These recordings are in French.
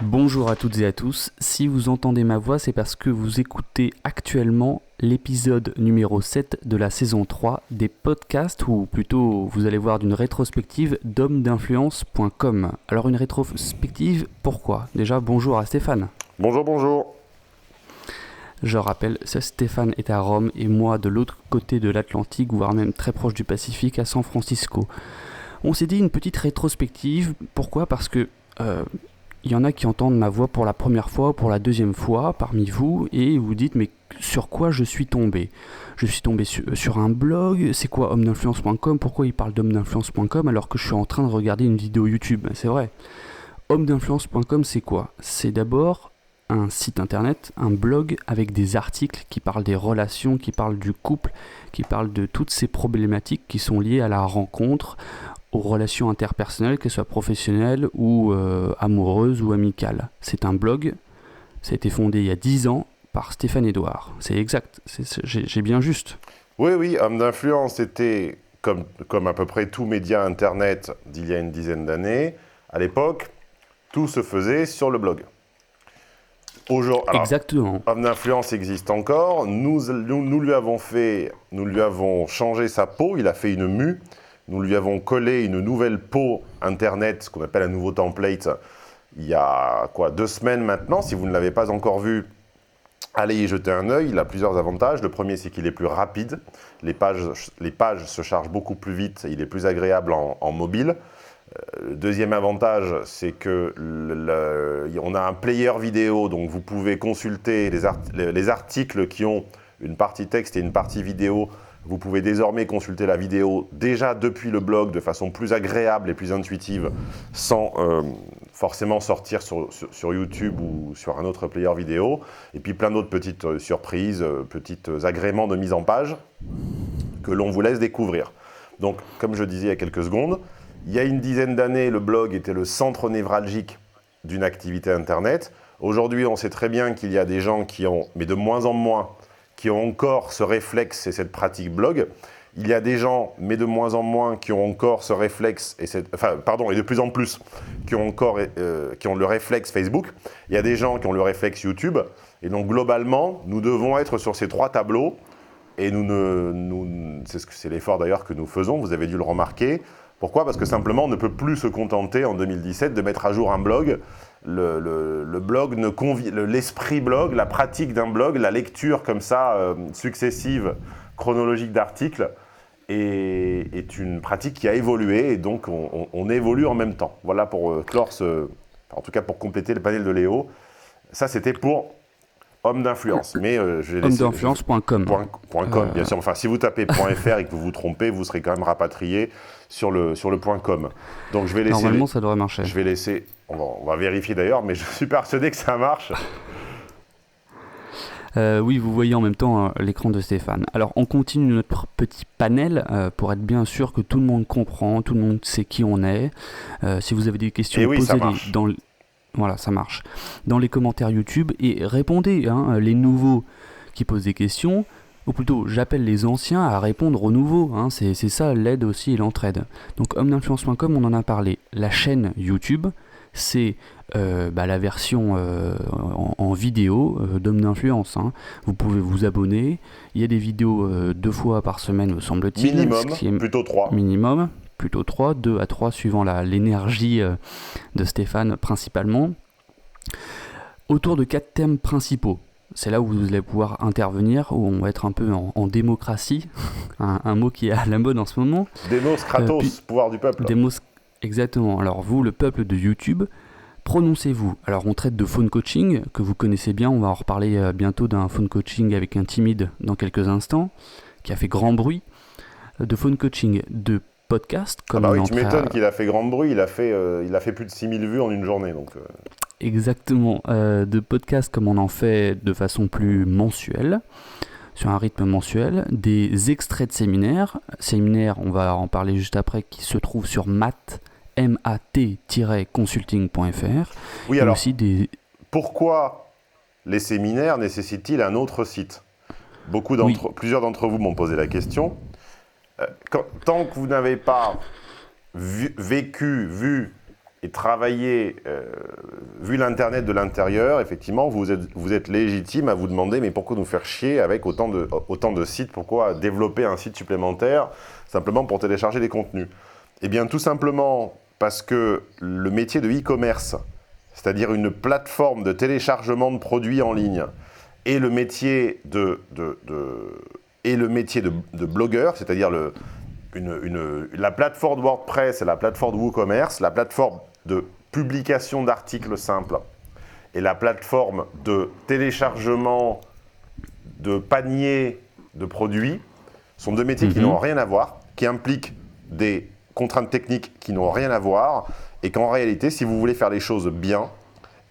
Bonjour à toutes et à tous, si vous entendez ma voix c'est parce que vous écoutez actuellement l'épisode numéro 7 de la saison 3 des podcasts, ou plutôt vous allez voir d'une rétrospective d'hommesdinfluence.com. Alors une rétrospective, pourquoi ? Déjà bonjour à Stéphane. Bonjour, bonjour. Je rappelle, Stéphane est à Rome et moi de l'autre côté de l'Atlantique, voire même très proche du Pacifique, à San Francisco. On s'est dit une petite rétrospective, pourquoi ? Parce que il y en a qui entendent ma voix pour la première fois, pour la deuxième fois parmi vous, et vous dites mais sur quoi je suis tombé ? Je suis tombé sur un blog, c'est quoi hommedinfluence.com ? Pourquoi il parle d'hommedinfluence.com alors que je suis en train de regarder une vidéo YouTube ? C'est vrai. Hommedinfluence.com c'est quoi ? C'est d'abord un site internet, un blog avec des articles qui parlent des relations, qui parlent du couple, qui parlent de toutes ces problématiques qui sont liées à la rencontre, aux relations interpersonnelles, qu'elles soient professionnelles ou amoureuses ou amicales. C'est un blog, ça a été fondé il y a 10 ans par Stéphane Edouard. C'est exact, j'ai bien juste. Oui, Homme d'influence était, comme à peu près tout média internet d'il y a une dizaine d'années, à l'époque, tout se faisait sur le blog. Exactement. Homme d'influence existe encore, nous lui avons changé sa peau, il a fait une mue, nous lui avons collé une nouvelle peau internet, ce qu'on appelle un nouveau template, il y a 2 semaines maintenant. Si vous ne l'avez pas encore vu, allez y jeter un œil, il a plusieurs avantages. Le premier, c'est qu'il est plus rapide, les pages se chargent beaucoup plus vite, il est plus agréable en mobile. Le deuxième avantage, c'est que on a un player vidéo, donc vous pouvez consulter les articles qui ont une partie texte et une partie vidéo. Vous pouvez désormais consulter la vidéo déjà depuis le blog de façon plus agréable et plus intuitive, sans forcément sortir sur YouTube ou sur un autre player vidéo. Et puis plein d'autres petites surprises, petits agréments de mise en page que l'on vous laisse découvrir. Donc, comme je disais il y a quelques secondes, il y a une dizaine d'années, le blog était le centre névralgique d'une activité Internet. Aujourd'hui, on sait très bien qu'il y a des gens qui ont, mais de moins en moins, qui ont encore ce réflexe et cette pratique blog. Il y a des gens, mais de moins en moins, qui ont encore ce réflexe, et de plus en plus, qui ont le réflexe Facebook. Il y a des gens qui ont le réflexe YouTube. Et donc, globalement, nous devons être sur ces 3 tableaux. Et c'est l'effort d'ailleurs que nous faisons, vous avez dû le remarquer. Pourquoi ? Parce que simplement, on ne peut plus se contenter en 2017 de mettre à jour un blog. Le blog l'esprit blog, la pratique d'un blog, la lecture comme ça, successive, chronologique d'articles, est une pratique qui a évolué, et donc on évolue en même temps. Voilà pour clore en tout cas pour compléter le panel de Léo. Ça, c'était pour Homme d'influence, mais j'ai laissé hommedinfluence.com. .com, bien sûr. Enfin, si vous tapez .fr et que vous vous trompez, vous serez quand même rapatrié sur le .com. Donc, je vais laisser. Normalement, ça devrait marcher. Je vais laisser. On va vérifier d'ailleurs, mais je suis persuadé que ça marche. Oui, vous voyez en même temps l'écran de Stéphane. Alors, on continue notre petit panel pour être bien sûr que tout le monde comprend, tout le monde sait qui on est. Si vous avez des questions, posez-les dans le... Voilà, ça marche. Dans les commentaires YouTube, et répondez, les nouveaux qui posent des questions, ou plutôt j'appelle les anciens à répondre aux nouveaux, c'est ça l'aide aussi et l'entraide. Donc hommedinfluence.com, on en a parlé. La chaîne YouTube, c'est la version en vidéo d'Homme d'Influence. Vous pouvez vous abonner, il y a des vidéos 2 fois par semaine, me semble-t-il. Minimum, plutôt 3. Minimum. Plutôt 3, 2 à 3 suivant l'énergie de Stéphane principalement, autour de 4 thèmes principaux. C'est là où vous allez pouvoir intervenir, où on va être un peu en démocratie, un mot qui est à la mode en ce moment. Demos, Kratos, pouvoir du peuple. Exactement. Alors vous, le peuple de YouTube, prononcez-vous. Alors on traite de phone coaching, que vous connaissez bien, on va en reparler bientôt d'un phone coaching avec un timide dans quelques instants, qui a fait grand bruit, de phone coaching, de podcast. Tu m'étonnes qu'il a fait grand bruit, il a fait plus de 6000 vues en une journée. Donc Exactement, de podcast comme on en fait de façon plus mensuelle, sur un rythme mensuel, des extraits de séminaires, on va en parler juste après, qui se trouvent sur mat-consulting.fr. Oui, alors, aussi pourquoi les séminaires nécessitent-ils un autre site ? Plusieurs d'entre vous m'ont posé la question. Tant que vous n'avez pas vécu, vu et travaillé vu l'Internet de l'intérieur, effectivement, vous êtes légitime à vous demander mais pourquoi nous faire chier avec autant de sites, pourquoi développer un site supplémentaire simplement pour télécharger des contenus? Eh bien, tout simplement parce que le métier de e-commerce, c'est-à-dire une plateforme de téléchargement de produits en ligne, et le métier de blogueur, c'est-à-dire la plateforme WordPress et la plateforme WooCommerce, la plateforme de publication d'articles simples et la plateforme de téléchargement de paniers de produits sont deux métiers qui n'ont rien à voir, qui impliquent des contraintes techniques qui n'ont rien à voir, et qu'en réalité, si vous voulez faire les choses bien,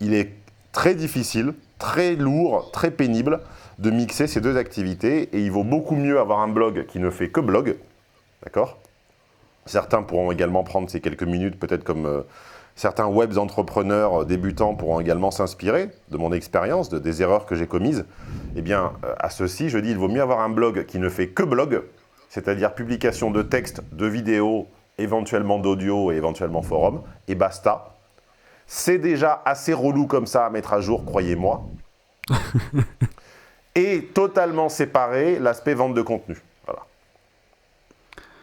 il est très difficile, très lourd, très pénible de mixer ces deux activités, et il vaut beaucoup mieux avoir un blog qui ne fait que blog, d'accord? Certains pourront également prendre ces quelques minutes, peut-être comme certains web entrepreneurs débutants pourront également s'inspirer de mon expérience, des erreurs que j'ai commises. Eh bien, à ceci, je dis, il vaut mieux avoir un blog qui ne fait que blog, c'est-à-dire publication de textes, de vidéos, éventuellement d'audio et éventuellement forum, et basta. C'est déjà assez relou comme ça à mettre à jour, croyez-moi. Et totalement séparé l'aspect vente de contenu. Voilà.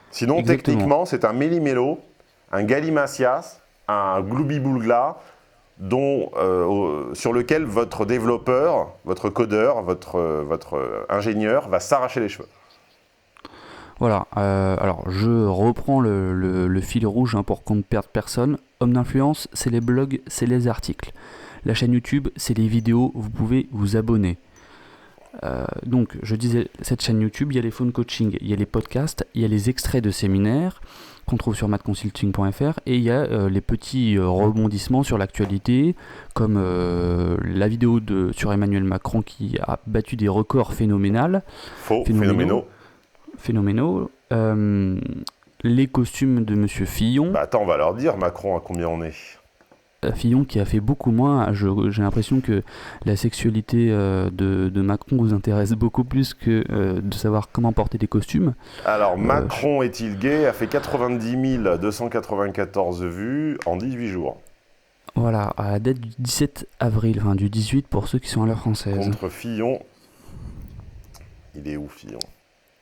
Sinon, Exactement. techniquement, c'est un méli-mélo, un galimatias, un gloubi-boulgla, sur lequel votre développeur, votre codeur, votre ingénieur va s'arracher les cheveux. Voilà, alors je reprends le fil rouge pour qu'on ne perde personne. Homme d'influence, c'est les blogs, c'est les articles. La chaîne YouTube, c'est les vidéos, vous pouvez vous abonner. Donc, je disais, cette chaîne YouTube, il y a les phone coaching, il y a les podcasts, il y a les extraits de séminaires qu'on trouve sur mathconsulting.fr, et il y a les petits rebondissements sur l'actualité, comme la vidéo sur Emmanuel Macron qui a battu des records phénoménaux. Les costumes de Monsieur Fillon. Bah attends, on va leur dire, Macron, à combien on est? Fillon qui a fait beaucoup moins. J'ai l'impression que la sexualité de Macron vous intéresse beaucoup plus que de savoir comment porter des costumes. Alors, Macron est-il gay a fait 90 294 vues en 18 jours. Voilà, à la date du 17 avril, enfin du 18 pour ceux qui sont à l'heure française. Contre Fillon. Il est où, Fillon?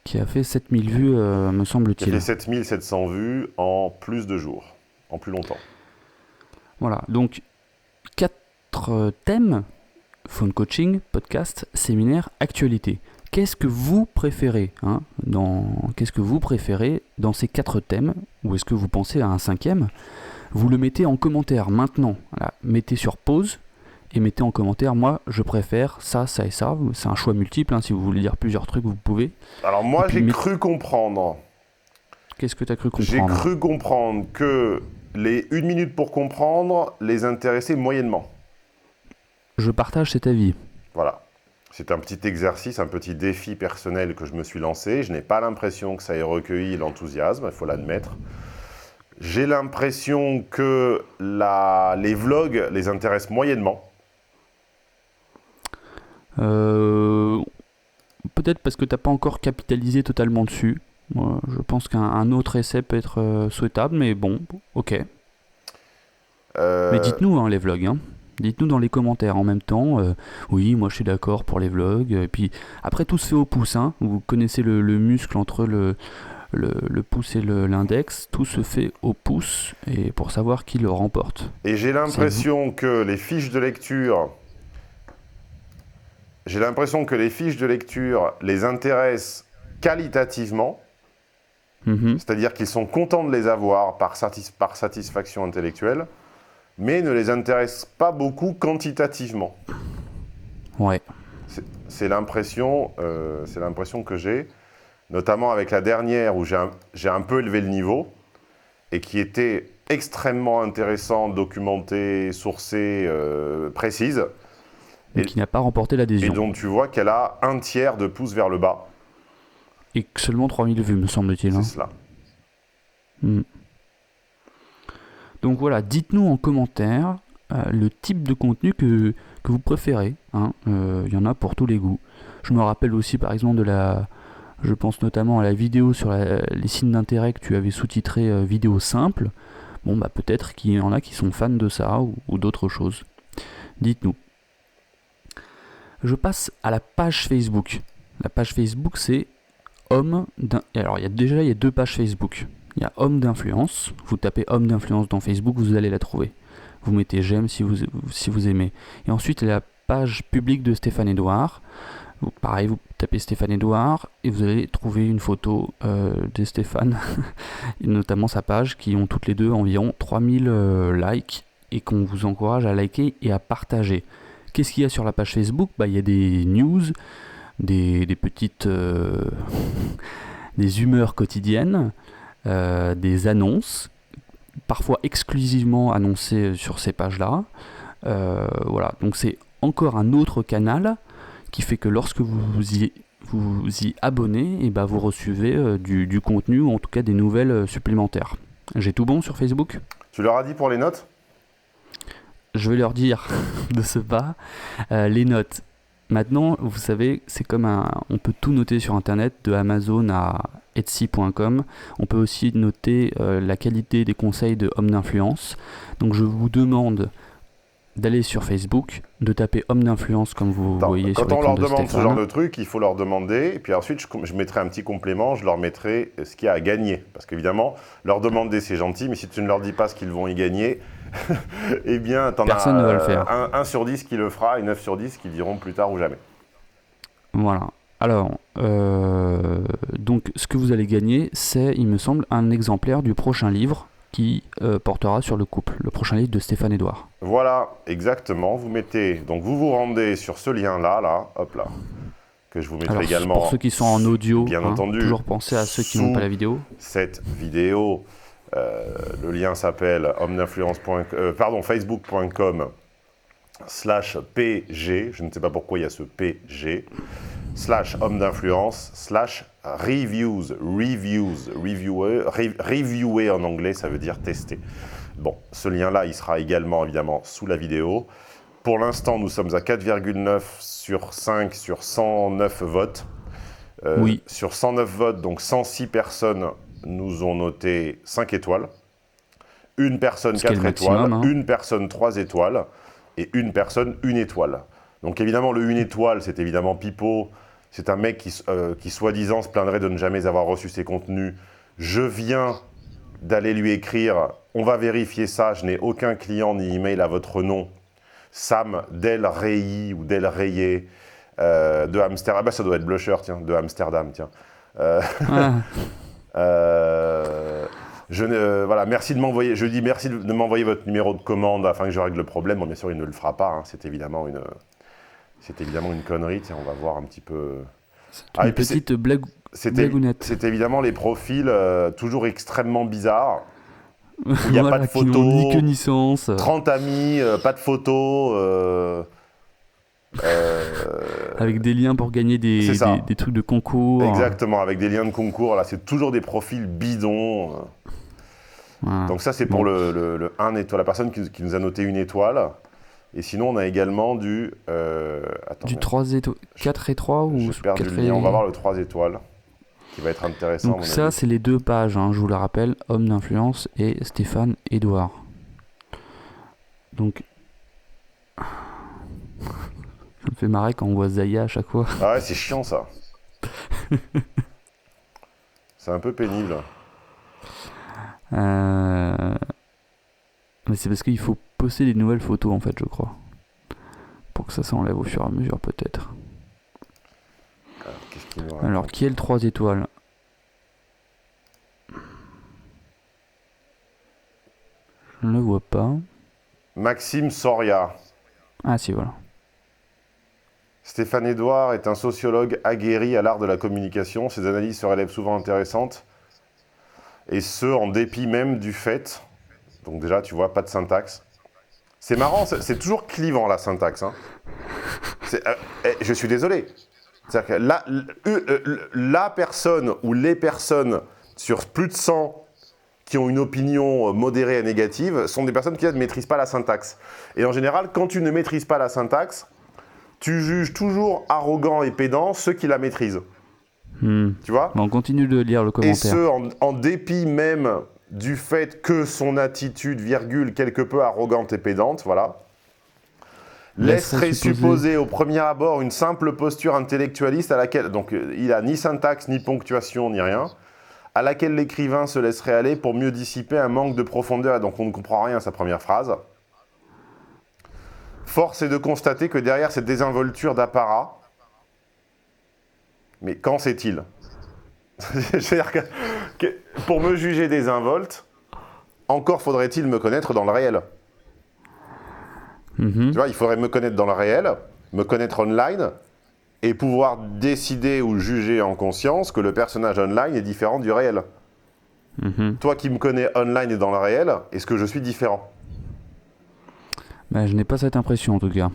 Qui a fait 7000 vues, me semble-t-il. Qui a fait 7700 vues en plus de jours, en plus longtemps. Voilà, donc 4 thèmes: phone coaching, podcast, séminaire, actualité. Qu'est-ce que vous préférez Qu'est-ce que vous préférez dans ces 4 thèmes? Ou est-ce que vous pensez à un 5e? Vous le mettez en commentaire maintenant. Voilà, mettez sur pause et mettez en commentaire, moi je préfère ça, ça et ça. C'est un choix multiple, si vous voulez dire plusieurs trucs, vous pouvez. Alors moi j'ai cru comprendre. Qu'est-ce que tu as cru comprendre? J'ai cru comprendre que les 1 minute pour comprendre les intéressait moyennement. Je partage cet avis. Voilà. C'est un petit exercice, un petit défi personnel que je me suis lancé. Je n'ai pas l'impression que ça ait recueilli l'enthousiasme, il faut l'admettre. J'ai l'impression que les vlogs les intéressent moyennement. Peut-être parce que tu n'as pas encore capitalisé totalement dessus. Moi, je pense qu'un autre essai peut être souhaitable, mais bon, ok. Mais dites-nous les vlogs, dites-nous dans les commentaires en même temps. Oui, moi je suis d'accord pour les vlogs. Et puis après tout se fait au pouce. Vous connaissez le muscle entre le pouce et l'index. Tout se fait au pouce et pour savoir qui le remporte. Et j'ai l'impression que les fiches de lecture... les intéressent qualitativement. C'est-à-dire qu'ils sont contents de les avoir par satisfaction intellectuelle, mais ne les intéressent pas beaucoup quantitativement. Ouais. C'est l'impression que j'ai, notamment avec la dernière où j'ai un peu élevé le niveau et qui était extrêmement intéressante, documentée, sourcée, précise. Et qui n'a pas remporté l'adhésion. Et dont tu vois qu'elle a 1/3 de pouce vers le bas. Et seulement 3000 vues, me semble-t-il. C'est cela. Donc voilà, dites-nous en commentaire le type de contenu que vous préférez. Y en a pour tous les goûts. Je me rappelle aussi par exemple je pense notamment à la vidéo sur les signes d'intérêt que tu avais sous-titré vidéo simple. Bon bah peut-être qu'il y en a qui sont fans de ça ou d'autres choses. Dites-nous. Je passe à la page Facebook. La page Facebook, c'est homme d'un... Alors, il y a 2 pages Facebook. Il y a homme d'influence. Vous tapez homme d'influence dans Facebook, vous allez la trouver. Vous mettez j'aime si vous aimez. Et ensuite, il y a la page publique de Stéphane Edouard. Pareil, vous tapez Stéphane Edouard et vous allez trouver une photo de Stéphane, et notamment sa page, qui ont toutes les deux environ 3000 likes et qu'on vous encourage à liker et à partager. Qu'est-ce qu'il y a sur la page Facebook ? Il y a des news, des petites des humeurs quotidiennes, des annonces, parfois exclusivement annoncées sur ces pages-là. Voilà, donc c'est encore un autre canal qui fait que lorsque vous y abonnez, et vous recevez du contenu, ou en tout cas des nouvelles supplémentaires. J'ai tout bon sur Facebook ? Tu leur as dit pour les notes ? Je vais leur dire de ce pas. Les notes. Maintenant, vous savez, c'est comme on peut tout noter sur Internet, de Amazon à Etsy.com. On peut aussi noter la qualité des conseils de hommes d'influence. Donc je vous demande d'aller sur Facebook, de taper homme d'influence comme vous voyez sur l'écran de Stéphane. Quand on leur demande ce genre de truc, il faut leur demander, et puis ensuite je mettrai un petit complément, je leur mettrai ce qu'il y a à gagner. Parce qu'évidemment, leur demander c'est gentil, mais si tu ne leur dis pas ce qu'ils vont y gagner, eh bien, personne ne va le faire. 1 sur 10 qui le fera et 9 sur 10 qui diront plus tard ou jamais. Voilà. Alors, donc ce que vous allez gagner, c'est, il me semble, un exemplaire du prochain livre qui portera sur le couple, le prochain livre de Stéphane Edouard. Voilà, exactement. Donc vous vous rendez sur ce lien-là, hop là, que je vous mettrai également. Pour ceux qui sont en audio, bien entendu, toujours penser à ceux qui n'ont pas la vidéo. Cette vidéo, le lien s'appelle facebook.com/pg, je ne sais pas pourquoi il y a ce pg, /homme d'influence, reviewer en anglais, ça veut dire tester. Bon, ce lien-là, il sera également, évidemment, sous la vidéo. Pour l'instant, nous sommes à 4,9 sur 5 sur 109 votes. Oui. Sur 109 votes, donc 106 personnes nous ont noté 5 étoiles. Une personne 4 étoiles, une personne 3 étoiles et une personne 1 étoile. Donc évidemment, le 1 étoile, c'est évidemment Pipo. C'est un mec qui soi-disant se plaindrait de ne jamais avoir reçu ses contenus. Je viens d'aller lui écrire, on va vérifier ça, je n'ai aucun client ni email à votre nom. Sam Del Rey ou Del Reyé de Amsterdam. Ah bah ça doit être Blusher, tiens, de Amsterdam, tiens. Voilà, merci de m'envoyer. Je dis merci de m'envoyer votre numéro de commande afin que je règle le problème. Bon, bien sûr, il ne le fera pas. Hein. C'est évidemment une connerie. Tiens, on va voir un petit peu. Une petite blagounette. C'est évidemment les profils toujours extrêmement bizarres. Il n'y a voilà, pas de photos. Ni queue ni sens. 30 amis, pas de photos. Avec des liens pour gagner des trucs de concours. Exactement, avec des liens de concours. Là, c'est toujours des profils bidons. Voilà. Donc ça, c'est pour le 1 étoile, la personne qui nous a noté 1 étoile. Et sinon, on a également du 3 étoiles, 4 et 3 ou 4 le lien. On va voir le 3 étoiles, qui va être intéressant. Donc ça, c'est les 2 pages, hein, je vous le rappelle, homme d'influence et Stéphane Edouard. Donc... Ça me fait marrer quand on voit Zaya à chaque fois. Ah ouais, c'est chiant ça. C'est un peu pénible. Mais c'est parce qu'il faut poster des nouvelles photos en fait, je crois. Pour que ça s'enlève au fur et à mesure peut-être. Alors, qui est le 3 étoiles ? Je ne le vois pas. Maxime Soria. Ah si, voilà. Stéphane Edouard est un sociologue aguerri à l'art de la communication. Ses analyses se révèlent souvent intéressantes. Et ce, en dépit même du fait... Donc déjà, tu vois, pas de syntaxe. C'est marrant, c'est toujours clivant, la syntaxe. Hein. Je suis désolé. C'est-à-dire que la personne ou les personnes sur plus de 100 qui ont une opinion modérée et négative sont des personnes qui ne maîtrisent pas la syntaxe. Et en général, quand tu ne maîtrises pas la syntaxe, tu juges toujours arrogant et pédant ceux qui la maîtrisent. Tu vois ? On continue de lire le commentaire. Et ce, en dépit même du fait que son attitude, virgule, quelque peu arrogante et pédante, voilà. laisserait supposer au premier abord une simple posture intellectualiste à laquelle, donc il a ni syntaxe, ni ponctuation, ni rien, à laquelle l'écrivain se laisserait aller pour mieux dissiper un manque de profondeur, donc on ne comprend rien à sa première phrase. Force est de constater que derrière cette désinvolture d'apparat, mais qu'en sait-il? C'est-à-dire que pour me juger désinvolte, encore faudrait-il me connaître dans le réel. Tu vois, il faudrait me connaître dans le réel, me connaître online, et pouvoir décider ou juger en conscience que le personnage online est différent du réel. Toi qui me connais online et dans le réel, est-ce que je suis différent? Je n'ai pas cette impression en tout cas.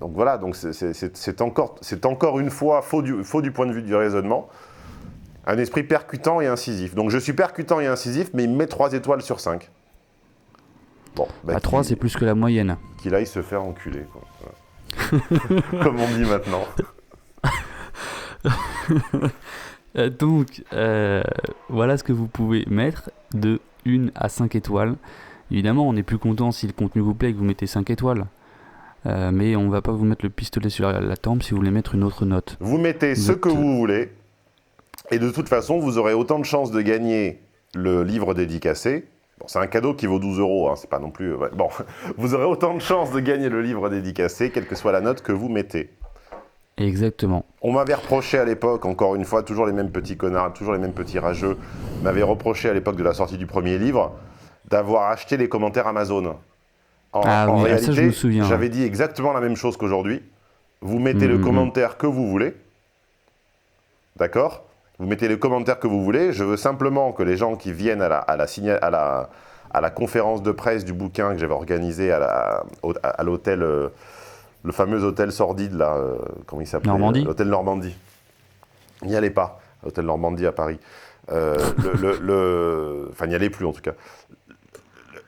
Donc voilà, donc c'est encore une fois faux du point de vue du raisonnement. Un esprit percutant et incisif. Donc je suis percutant et incisif, mais il me met 3 étoiles sur 5. Bon, 3, c'est plus que la moyenne. Qu'il aille se faire enculer, quoi. Voilà. Comme on dit maintenant. Donc, voilà ce que vous pouvez mettre de 1 à 5 étoiles. Évidemment, on est plus content si le contenu vous plaît et que vous mettez 5 étoiles. Mais on va pas vous mettre le pistolet sur la tempe si vous voulez mettre une autre note. Vous mettez ce que vous voulez. Et de toute façon, vous aurez autant de chances de gagner le livre dédicacé. Bon, c'est un cadeau qui vaut 12 €, hein, c'est pas non plus... Ouais. Bon, vous aurez autant de chances de gagner le livre dédicacé, quelle que soit la note que vous mettez. Exactement. On m'avait reproché à l'époque, encore une fois, toujours les mêmes petits connards, toujours les mêmes petits rageux, m'avaient reproché à l'époque de la sortie du premier livre, d'avoir acheté les commentaires Amazon. En réalité, ça je me souviens. J'avais dit exactement la même chose qu'aujourd'hui. Vous mettez le commentaire que vous voulez. D'accord ? Vous mettez les commentaires que vous voulez. Je veux simplement que les gens qui viennent à la conférence de presse du bouquin que j'avais organisé à l'hôtel, le fameux hôtel sordide, là, comment il s'appelait ? Normandie. L'hôtel Normandie. N'y allez pas, l'hôtel Normandie à Paris. Enfin, n'y allez plus en tout cas.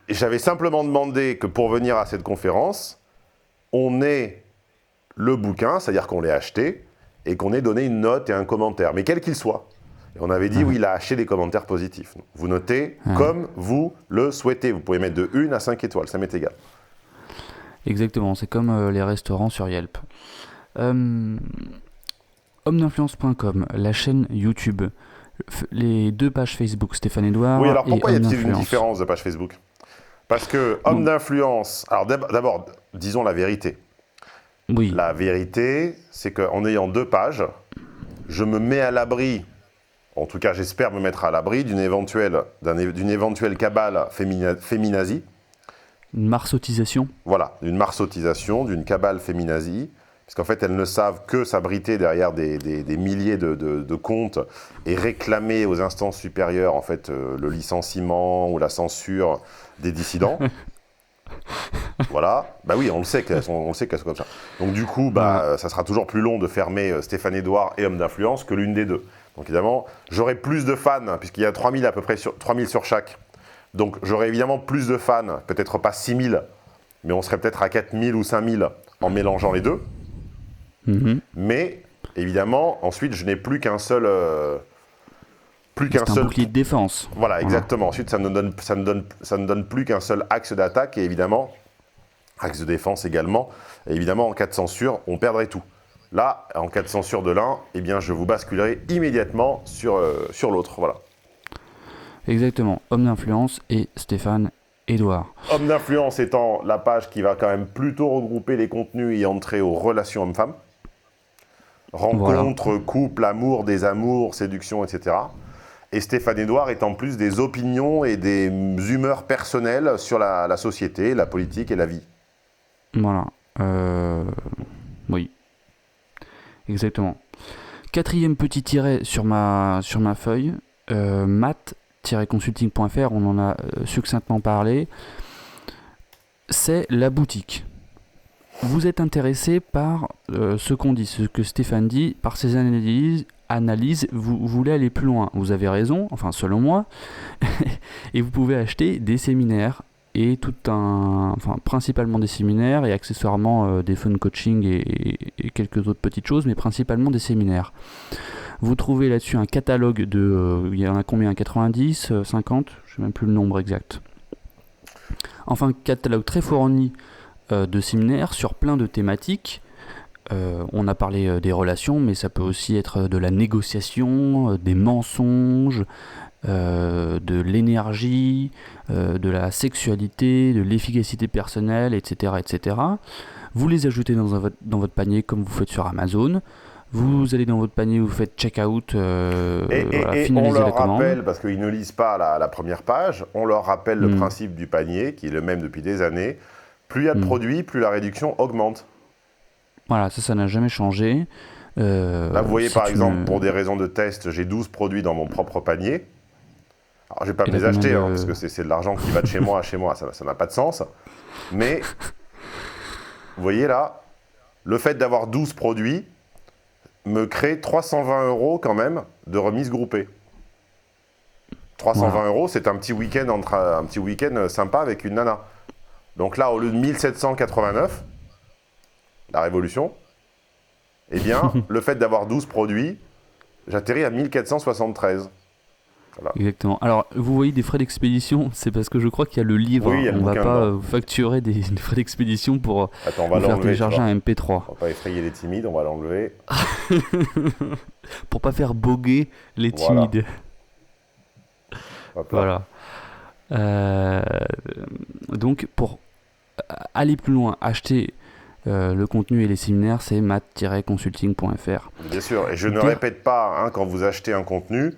Et j'avais simplement demandé que pour venir à cette conférence, on ait le bouquin, c'est-à-dire qu'on l'ait acheté, et qu'on ait donné une note et un commentaire, mais quel qu'il soit. Et on avait dit, oui, il a acheté des commentaires positifs. Vous notez comme vous le souhaitez. Vous pouvez mettre de 1 à 5 étoiles, ça m'est égal. Exactement, c'est comme les restaurants sur Yelp. Homme-d'influence.com, la chaîne YouTube, les 2 pages Facebook, Stéphane Edouard. Oui, alors pourquoi y a-t-il une différence de page Facebook ? Parce que homme d'influence... Alors d'abord, disons la vérité. Oui. La vérité, c'est qu'en ayant 2 pages, je me mets à l'abri, en tout cas j'espère me mettre à l'abri, d'une éventuelle cabale féminazie. Une marsotisation. Voilà, une marsotisation, d'une cabale féminazie, parce qu'en fait elles ne savent que s'abriter derrière des milliers de comptes et réclamer aux instances supérieures en fait le licenciement ou la censure des dissidents. Voilà, bah oui, on le sait qu'elles sont comme ça. Donc du coup, ça sera toujours plus long de fermer Stéphane Edouard et Homme d'influence que l'une des deux. Donc évidemment, j'aurai plus de fans, puisqu'il y a 3000 à peu près, 3000 sur chaque. Donc j'aurai évidemment plus de fans, peut-être pas 6000, mais on serait peut-être à 4000 ou 5000 en mélangeant les deux. Mais évidemment, ensuite, je n'ai plus qu'un seul... un bouclier de défense. Voilà, exactement. Ensuite, ça ne donne plus qu'un seul axe d'attaque et évidemment, axe de défense également. Et évidemment, en cas de censure, on perdrait tout. Là, en cas de censure de l'un, eh bien, je vous basculerai immédiatement sur l'autre. Voilà. Exactement. Homme d'influence et Stéphane Edouard. Homme d'influence étant la page qui va quand même plutôt regrouper les contenus ayant trait aux relations hommes-femmes. Rencontres, couple, amour, désamour, séduction, etc. Et Stéphane Edouard est en plus des opinions et des humeurs personnelles sur la société, la politique et la vie. Voilà. Oui. Exactement. 4e petit tiret sur ma feuille. mat-consulting.fr, on en a succinctement parlé. C'est la boutique. Vous êtes intéressé par ce qu'on dit, ce que Stéphane dit, par ses analyses, vous voulez aller plus loin. Vous avez raison, enfin selon moi, et vous pouvez acheter des séminaires et principalement des séminaires et accessoirement des fun coaching et quelques autres petites choses, mais principalement des séminaires. Vous trouvez là-dessus un catalogue il y en a combien ? 90, 50 ? Je ne sais même plus le nombre exact. Enfin, catalogue très fourni de séminaires sur plein de thématiques. On a parlé des relations, mais ça peut aussi être de la négociation, des mensonges, de l'énergie, de la sexualité, de l'efficacité personnelle, etc., etc. Vous les ajoutez dans votre panier comme vous faites sur Amazon. Vous allez dans votre panier, vous faites check-out, Et on finaliser la leur commande. rappelle, parce qu'ils ne lisent pas la première page, on leur rappelle le principe du panier, qui est le même depuis des années. Plus il y a de produits, plus la réduction augmente. Voilà, ça n'a jamais changé. Là, vous voyez, par exemple, pour des raisons de test, j'ai 12 produits dans mon propre panier. Alors, je ne vais pas me les acheter, parce que c'est de l'argent qui va de chez moi, ça n'a pas de sens. Mais, vous voyez là, le fait d'avoir 12 produits me crée 320 € quand même de remise groupée. 320 €, c'est un petit week-end sympa avec une nana. Donc là, au lieu de 1789, la révolution, eh bien, le fait d'avoir 12 produits, j'atterris à 1473. Voilà. Exactement. Alors, vous voyez des frais d'expédition, c'est parce que je crois qu'il y a le livre. Oui, il y a le on va bouquin pas dedans. facturer des frais d'expédition pour Attends, on va vous faire l'enlever, télécharger un MP3. On va pas effrayer les timides, on va l'enlever. Pour pas faire boguer les Voilà. timides. Hop là. Voilà. Donc, pour aller plus loin, acheter le contenu et les séminaires, c'est mat-consulting.fr. Bien sûr, et je ne répète pas, quand vous achetez un contenu,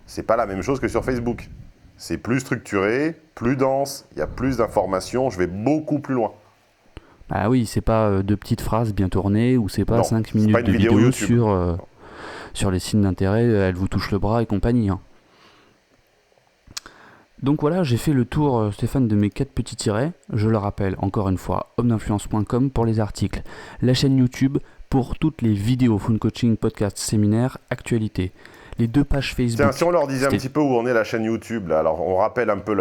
c'est pas la même chose que sur Facebook. C'est plus structuré, plus dense, il y a plus d'informations, je vais beaucoup plus loin. Ah oui, c'est pas deux petites phrases bien tournées, ou c'est pas 5 minutes pas une de vidéo vidéo YouTube. sur les signes d'intérêt, elle vous touche le bras et compagnie. Donc voilà, j'ai fait le tour, Stéphane, de mes 4 petits tirets. Je le rappelle, encore une fois, homme-d'influence.com pour les articles. La chaîne YouTube pour toutes les vidéos, phone coaching, podcast, séminaires, actualités. Les 2 pages Facebook. Tiens, si on leur disait un petit peu où en est la chaîne YouTube, là, alors on rappelle un peu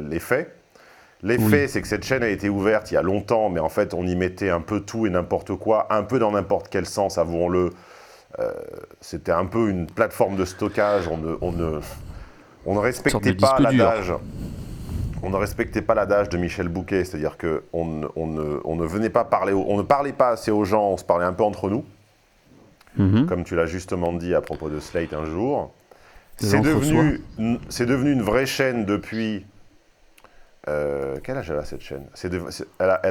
les faits. Les faits, c'est que cette chaîne a été ouverte il y a longtemps, mais en fait, on y mettait un peu tout et n'importe quoi, un peu dans n'importe quel sens, avouons-le. C'était un peu une plateforme de stockage, on ne respectait pas l'adage. On ne respectait pas l'adage de Michel Bouquet, c'est-à-dire qu'on ne venait pas parler, on ne parlait pas assez aux gens, on se parlait un peu entre nous, comme tu l'as justement dit à propos de Slate un jour. C'est devenu une vraie chaîne depuis. Quel âge elle a cette chaîne? Elle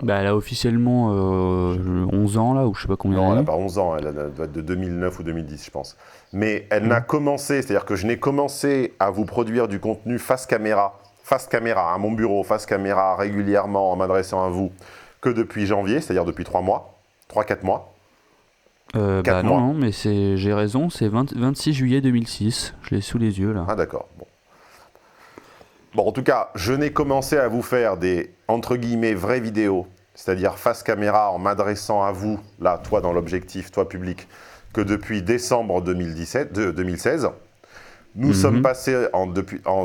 a officiellement 11 ans là, ou je sais pas combien. Non, elle n'a pas 11 ans, elle doit être de 2009 ou 2010, je pense. Mais elle n'a commencé, c'est-à-dire que je n'ai commencé à vous produire du contenu face caméra, à mon bureau, face caméra, régulièrement, en m'adressant à vous, que depuis janvier, c'est-à-dire depuis 3 mois, 3-4 mois. 4 mois. Non, mais j'ai raison, c'est 26 juillet 2006, je l'ai sous les yeux là. Ah d'accord, Bon, en tout cas, je n'ai commencé à vous faire des, entre guillemets, vraies vidéos, c'est-à-dire face caméra en m'adressant à vous, là, toi dans l'objectif, toi public, que depuis décembre 2016. Nous sommes passés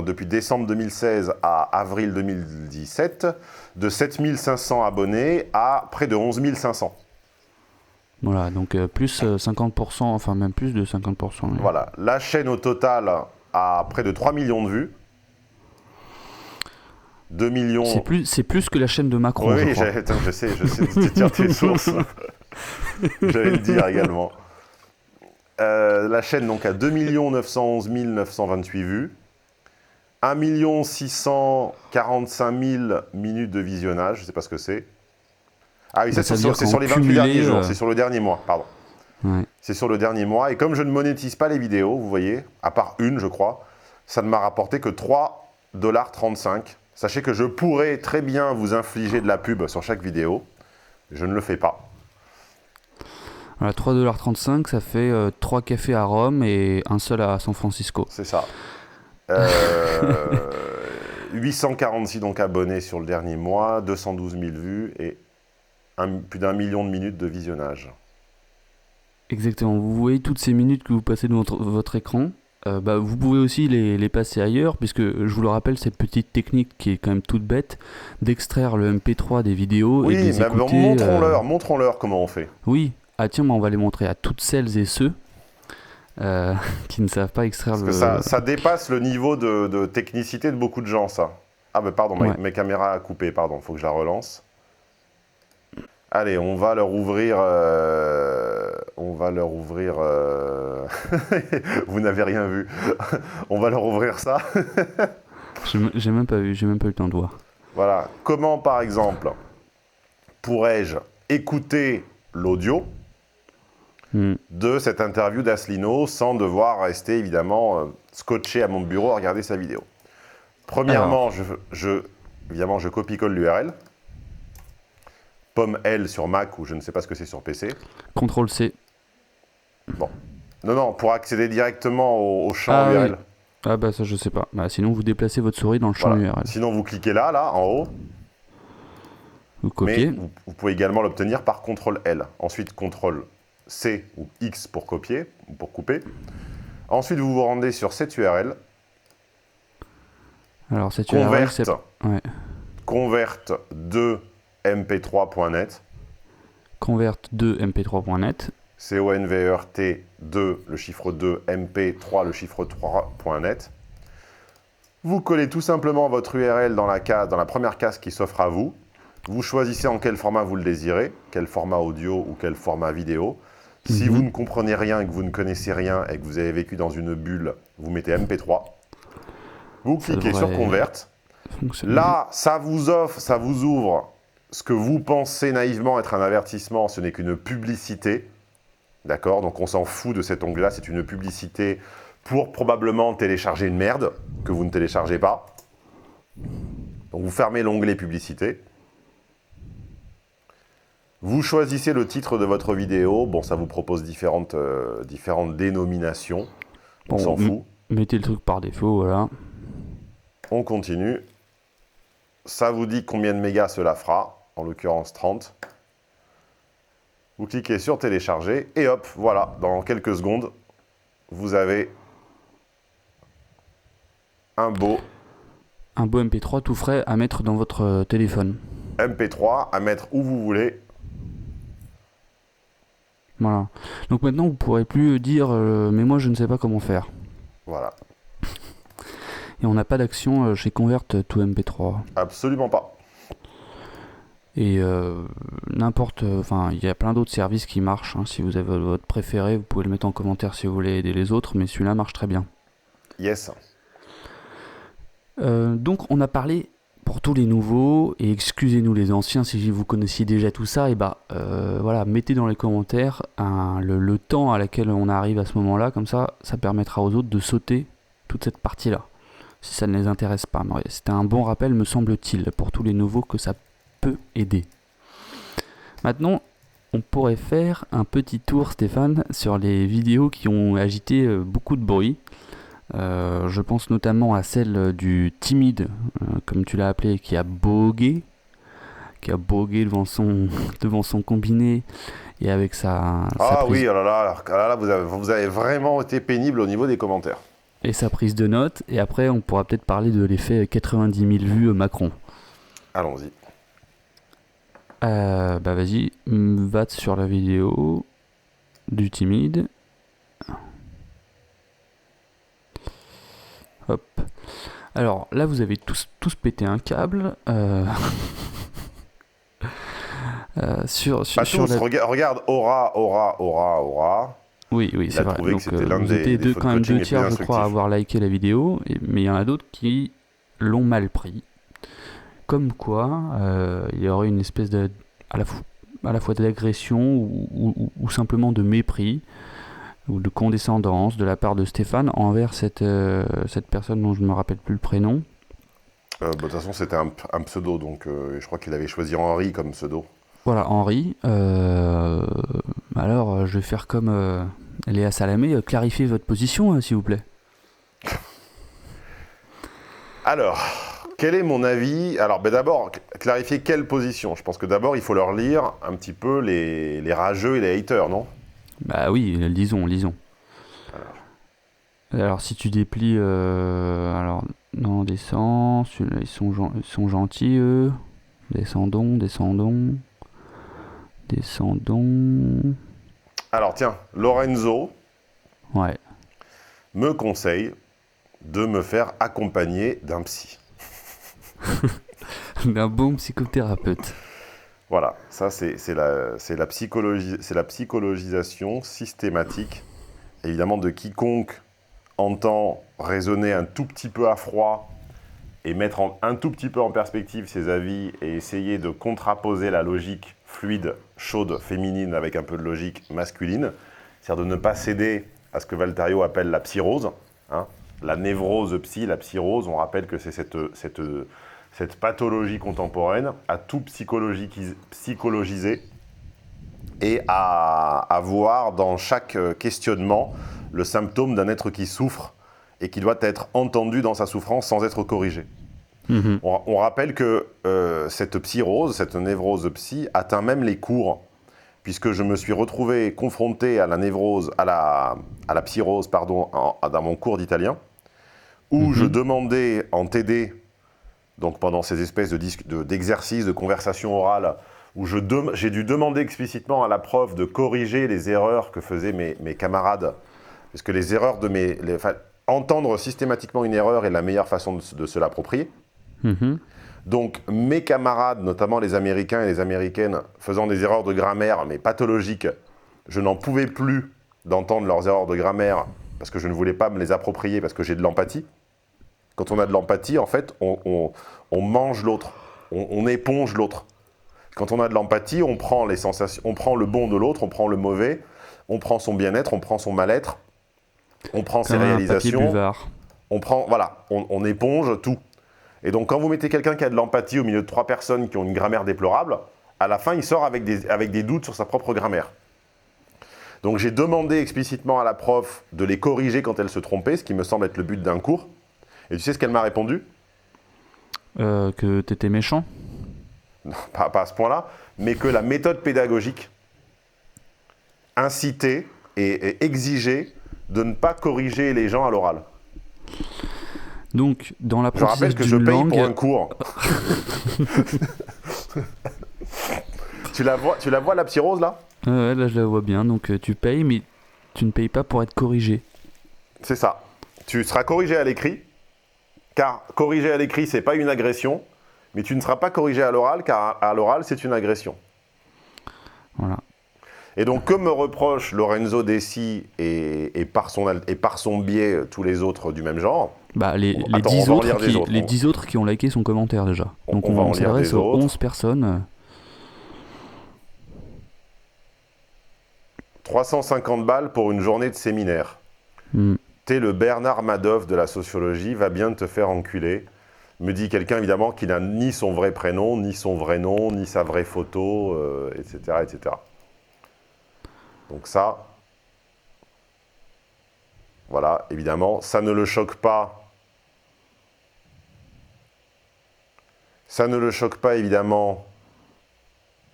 depuis décembre 2016 à avril 2017 de 7500 abonnés à près de 11 500. Voilà, donc plus 50%, enfin même plus de 50%. Voilà, la chaîne au total a près de 3 millions de vues. 2 millions... C'est plus que la chaîne de Macron, oui, je sais, tu tires tes sources. J'allais le dire également. La chaîne donc a 2 911 928 vues, 1 645 000 minutes de visionnage, je ne sais pas ce que c'est. Ah oui, ça c'est sur les 28 derniers jours, c'est sur le dernier mois, pardon. Ouais. C'est sur le dernier mois, et comme je ne monétise pas les vidéos, vous voyez, à part une, je crois, ça ne m'a rapporté que 3,35 $. Sachez que je pourrais très bien vous infliger de la pub sur chaque vidéo, je ne le fais pas. Voilà, 3,35 $, ça fait 3 cafés à Rome et un seul à San Francisco. C'est ça. 846 donc abonnés sur le dernier mois, 212 000 vues et plus d'1 million de minutes de visionnage. Exactement. Vous voyez toutes ces minutes que vous passez devant votre écran. Vous pouvez aussi les passer ailleurs, puisque je vous le rappelle, cette petite technique qui est quand même toute bête, d'extraire le MP3 des vidéos et de les écouter. Montrons-leur comment on fait. Oui. Ah tiens, on va les montrer à toutes celles et ceux qui ne savent pas extraire Parce que ça dépasse le niveau de technicité de beaucoup de gens, ça. Ah ben pardon, Ouais. mes caméras a coupé, pardon, faut que je la relance. Allez, on va leur ouvrir... Vous n'avez rien vu. On va leur ouvrir ça. J'ai même pas eu le temps de voir. Voilà. Comment, par exemple, pourrais-je écouter l'audio de cette interview d'Asselineau sans devoir rester, évidemment, scotché à mon bureau à regarder sa vidéo? Premièrement, évidemment, je copie-colle l'URL. Pomme L sur Mac, ou je ne sais pas ce que c'est sur PC. CTRL-C. Bon. Non, pour accéder directement au champ URL. Oui. Ah bah ça je sais pas. Bah, sinon vous déplacez votre souris dans le champ Voilà. URL. Sinon, vous cliquez là, en haut. Vous copiez. Mais vous pouvez également l'obtenir par CTRL-L. Ensuite, CTRL-C ou X pour copier, ou pour couper. Ensuite, vous vous rendez sur cette URL. Alors cette URL, c'est... Ouais. convert2mp3.net. convert2mp3.net. convert2, le chiffre 2, mp3, le chiffre 3.net. Vous collez tout simplement votre URL dans la première case qui s'offre à vous. Vous choisissez en quel format vous le désirez, quel format audio ou quel format vidéo. Si vous ne comprenez rien, que vous ne connaissez rien et que vous avez vécu dans une bulle, vous mettez MP3. Vous cliquez sur Convert. Là, ça vous ouvre ce que vous pensez naïvement être un avertissement, ce n'est qu'une publicité. D'accord? Donc on s'en fout de cet onglet-là, c'est une publicité pour probablement télécharger une merde que vous ne téléchargez pas. Donc vous fermez l'onglet publicité. Vous choisissez le titre de votre vidéo. Bon, ça vous propose différentes dénominations. On s'en fout. Mettez le truc par défaut, voilà. On continue. Ça vous dit combien de mégas cela fera, en l'occurrence 30. Vous cliquez sur télécharger et hop, voilà, dans quelques secondes, vous avez un beau MP3 tout frais à mettre dans votre téléphone. MP3 à mettre où vous voulez. Voilà. Donc maintenant, vous ne pourrez plus dire mais moi je ne sais pas comment faire. Voilà. Et on n'a pas d'action chez Convert to MP3. Absolument pas. Et enfin, il y a plein d'autres services qui marchent. Hein. Si vous avez votre préféré, vous pouvez le mettre en commentaire si vous voulez aider les autres, mais celui-là marche très bien. Yes. Donc on a parlé pour tous les nouveaux, et excusez-nous les anciens si vous connaissiez déjà tout ça, et voilà, mettez dans les commentaires le temps à laquelle on arrive à ce moment-là, comme ça permettra aux autres de sauter toute cette partie-là, si ça ne les intéresse pas. C'était un bon rappel, me semble-t-il, pour tous les nouveaux que ça peut aider. Maintenant, on pourrait faire un petit tour, Stéphane, sur les vidéos qui ont agité beaucoup de bruit. Je pense notamment à celle du timide, comme tu l'as appelé, qui a bogué devant son combiné et avec sa Ah prise, oui, oh là, vous avez vraiment été pénible au niveau des commentaires. et sa prise de notes. Et après, on pourra peut-être parler de l'effet 90 000 vues Macron. Allons-y. Vas-y, va sur la vidéo du timide. Hop. Alors là, vous avez tous pété un câble. Regarde, Aura. Oui, c'est vrai. Trouvé donc, que c'était l'un vous étiez des quand même coaching 2 les tiers, plus je crois, à avoir liké la vidéo, mais il y en a d'autres qui l'ont mal pris. Comme quoi, il y aurait une espèce à la fois d'agression ou simplement de mépris ou de condescendance de la part de Stéphane envers cette personne dont je ne me rappelle plus le prénom. De toute façon, c'était un pseudo, donc je crois qu'il avait choisi Henri comme pseudo. Voilà, Henri. Alors, je vais faire comme Léa Salamé, clarifiez votre position, s'il vous plaît. Alors, quel est mon avis? Alors, d'abord, clarifier quelle position? Je pense que d'abord, il faut leur lire un petit peu les rageux et les haters, non? Bah oui, lisons. Alors si tu déplies... alors, non, descends. Ils sont gentils, eux. Descendons. Alors, tiens, Lorenzo Ouais. me conseille de me faire accompagner d'un psy. d'un bon psychothérapeute. Voilà, ça c'est la psychologisation systématique, évidemment, de quiconque entend raisonner un tout petit peu à froid et mettre un tout petit peu en perspective ses avis et essayer de contraposer la logique fluide, chaude, féminine avec un peu de logique masculine, c'est-à-dire de ne pas céder à ce que Valtario appelle la psyrose, hein, la névrose psy, la psyrose. On rappelle que c'est cette pathologie contemporaine à tout psychologiser et à voir dans chaque questionnement le symptôme d'un être qui souffre et qui doit être entendu dans sa souffrance sans être corrigé. Mhm. On rappelle que cette psyrose, cette névrose psy, atteint même les cours, puisque je me suis retrouvé confronté à la névrose, à la psyrose, pardon, dans mon cours d'italien, où je demandais en TD, donc pendant ces espèces d'exercices, de conversation orale, où j'ai dû demander explicitement à la prof de corriger les erreurs que faisaient mes camarades, parce que les erreurs entendre systématiquement une erreur est la meilleure façon de se l'approprier. Mhm. Donc mes camarades, notamment les Américains et les Américaines, faisant des erreurs de grammaire, mais pathologiques, je n'en pouvais plus d'entendre leurs erreurs de grammaire, parce que je ne voulais pas me les approprier, parce que j'ai de l'empathie. Quand on a de l'empathie, en fait, on mange l'autre, on éponge l'autre. Quand on a de l'empathie, on prend les sensations, on prend le bon de l'autre, on prend le mauvais, on prend son bien-être, on prend son mal-être, on prend ses Comme un papier réalisations, buvard. on éponge tout. Et donc quand vous mettez quelqu'un qui a de l'empathie au milieu de 3 personnes qui ont une grammaire déplorable, à la fin il sort avec des doutes sur sa propre grammaire. Donc j'ai demandé explicitement à la prof de les corriger quand elle se trompait, ce qui me semble être le but d'un cours. Et tu sais ce qu'elle m'a répondu ? Que t'étais méchant. Non, pas à ce point-là, mais que la méthode pédagogique incitait et exigeait de ne pas corriger les gens à l'oral. Donc, dans Je l'apprentissage rappelle que je d'une paye langue... pour un cours. Tu la vois la psyrose là ? Ouais, là, je la vois bien. Donc, tu payes, mais tu ne payes pas pour être corrigé. C'est ça. Tu seras corrigé à l'écrit, car corriger à l'écrit, c'est pas une agression, mais tu ne seras pas corrigé à l'oral, car à l'oral, c'est une agression. Voilà. Et donc, comme me reproche Lorenzo Dessi et par son biais tous les autres du même genre, Bah, les attends, 10 on va en autres lire des autres. les 10 autres qui ont liké son commentaire déjà. Donc, on va en on lire s'adresse des aux autres. 11 personnes. 350 balles pour une journée de séminaire. Hmm. T'es le Bernard Madoff de la sociologie, va bien te faire enculer. Me dit quelqu'un évidemment qui n'a ni son vrai prénom, ni son vrai nom, ni sa vraie photo, etc., etc. Donc ça, voilà, évidemment, ça ne le choque pas. Ça ne le choque pas, évidemment.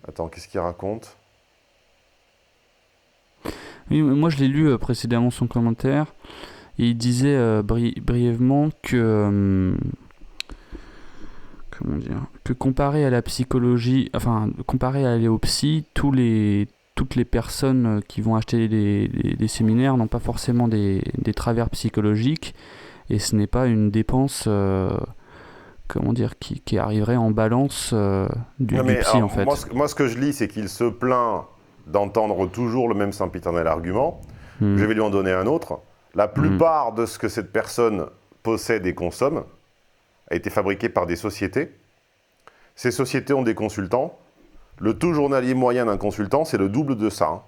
Attends, qu'est-ce qu'il raconte ? Oui, moi, je l'ai lu précédemment son commentaire. Et il disait brièvement que... comment dire ? Que comparé à la psychologie... Enfin, comparé à l'éopsie, toutes les personnes qui vont acheter des séminaires n'ont pas forcément des travers psychologiques. Et ce n'est pas une dépense... comment dire, qui arriverait en balance du psy, alors, en fait. moi, ce que je lis, c'est qu'il se plaint d'entendre toujours le même sempiternel argument. Je vais lui en donner un autre. La plupart de ce que cette personne possède et consomme a été fabriqué par des sociétés. Ces sociétés ont des consultants. Le taux journalier moyen d'un consultant, c'est le double de ça.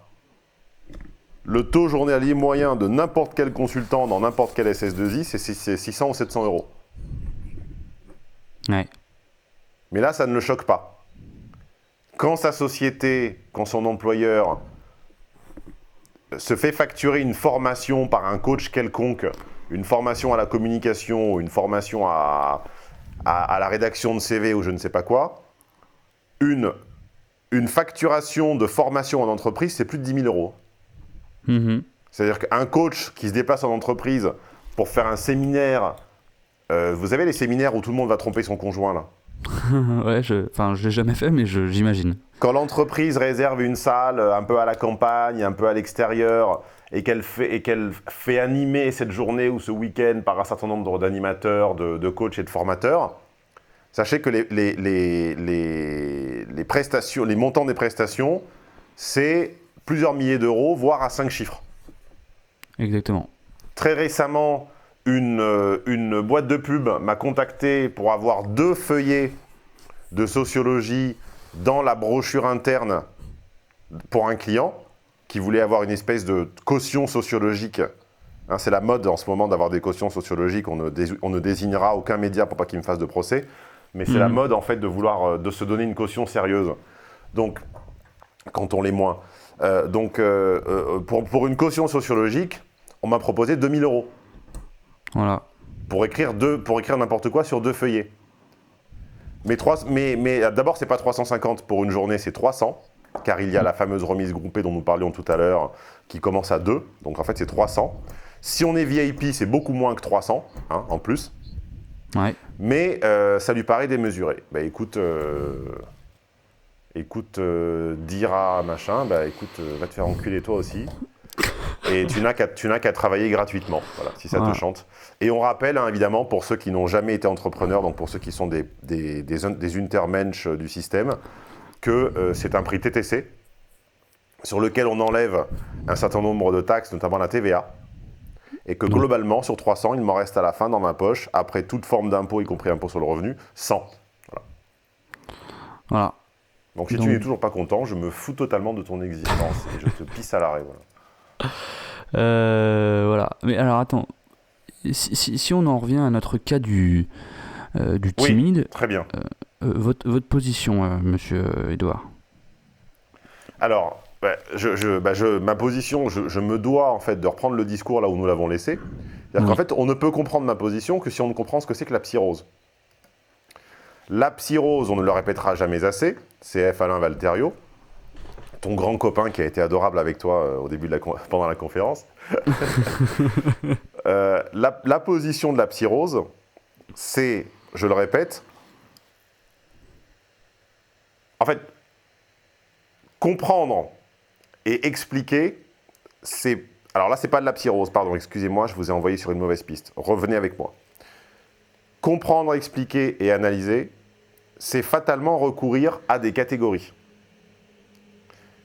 Le taux journalier moyen de n'importe quel consultant dans n'importe quel SS2I, c'est 600 ou 700 euros. Ouais. Mais là, ça ne le choque pas. Quand sa société, quand son employeur se fait facturer une formation par un coach quelconque, une formation à la communication, une formation à la rédaction de CV ou je ne sais pas quoi, une facturation de formation en entreprise, c'est plus de 10 000 euros. C'est-à-dire qu'un coach qui se déplace en entreprise pour faire un séminaire, vous savez les séminaires où tout le monde va tromper son conjoint là ? Ouais, je l'ai jamais fait, mais j'imagine. Quand l'entreprise réserve une salle un peu à la campagne, un peu à l'extérieur, et qu'elle fait animer cette journée ou ce week-end par un certain nombre d'animateurs, de coachs et de formateurs, Sachez que les prestations, les montants des prestations, c'est plusieurs milliers d'euros, voire à 5 chiffres. Exactement. Très récemment, une boîte de pub m'a contacté pour avoir 2 feuillets de sociologie dans la brochure interne pour un client qui voulait avoir une espèce de caution sociologique. Hein, c'est la mode en ce moment d'avoir des cautions sociologiques. On ne désignera aucun média pour pas qu'il me fasse de procès. Mais c'est la mode en fait de vouloir de se donner une caution sérieuse. Donc, quand on l'est moins. Pour une caution sociologique, on m'a proposé 2 000 euros. Voilà. Pour écrire n'importe quoi sur 2 feuillets. Mais d'abord, c'est pas 350 pour une journée, c'est 300. Car il y a la fameuse remise groupée dont nous parlions tout à l'heure, qui commence à 2. Donc en fait, c'est 300. Si on est VIP, c'est beaucoup moins que 300, hein, en plus. Ouais. Mais ça lui paraît démesuré. Bah écoute, dira machin, bah écoute, va te faire enculer toi aussi. Et tu n'as qu'à travailler gratuitement, voilà, si ça te chante. Et on rappelle, hein, évidemment, pour ceux qui n'ont jamais été entrepreneurs, donc pour ceux qui sont des Untermensch du système, que c'est un prix TTC, sur lequel on enlève un certain nombre de taxes, notamment la TVA, et que globalement, sur 300, il m'en reste à la fin dans ma poche, après toute forme d'impôt, y compris impôt sur le revenu, 100. Voilà. Donc si tu n'es toujours pas content, je me fous totalement de ton existence et je te pisse à l'arrêt. Voilà. Mais alors attends, si on en revient à notre cas du timide, oui, très bien. Votre position, monsieur Edouard. Alors, ma position, je me dois en fait de reprendre le discours là où nous l'avons laissé. C'est-à-dire qu'en fait, on ne peut comprendre ma position que si on ne comprend ce que c'est que la psyrose. La psyrose, on ne le répétera jamais assez, c'est F. Alain Valterio, ton grand copain qui a été adorable avec toi au début pendant la conférence. La position de la psyrose, c'est, je le répète, en fait, comprendre et expliquer, c'est... Alors là, c'est pas de la psyrose, pardon, excusez-moi, je vous ai envoyé sur une mauvaise piste. Revenez avec moi. Comprendre, expliquer et analyser, c'est fatalement recourir à des catégories.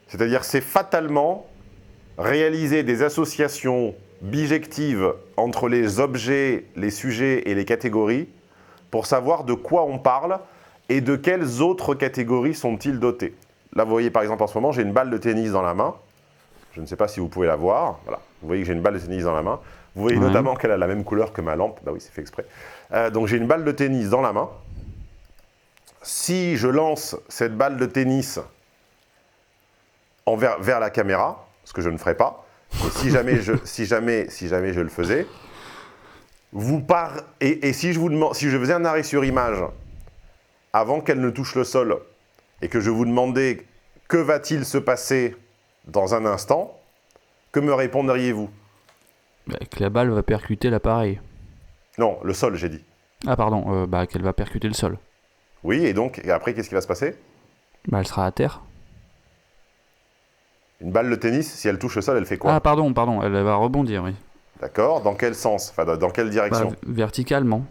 C'est-à-dire, c'est fatalement réaliser des associations bijectives entre les objets, les sujets et les catégories pour savoir de quoi on parle et de quelles autres catégories sont-ils dotés. Là, vous voyez, par exemple, en ce moment, j'ai une balle de tennis dans la main. Je ne sais pas si vous pouvez la voir. Voilà. Vous voyez que j'ai une balle de tennis dans la main. Vous voyez notamment qu'elle a la même couleur que ma lampe. Bah oui, c'est fait exprès. Donc, j'ai une balle de tennis dans la main. Si je lance cette balle de tennis vers la caméra, ce que je ne ferai pas, et si jamais je le faisais, et si je faisais un arrêt sur image avant qu'elle ne touche le sol et que je vous demandais que va-t-il se passer dans un instant, que me répondriez-vous? Que la balle va percuter l'appareil. Non, le sol, j'ai dit. Ah pardon, qu'elle va percuter le sol. Oui, et après, qu'est-ce qui va se passer? Elle sera à terre. Une balle de tennis, si elle touche le sol, elle fait quoi? Ah pardon, elle va rebondir, oui. D'accord, dans quel sens? Enfin, dans quelle direction? Verticalement.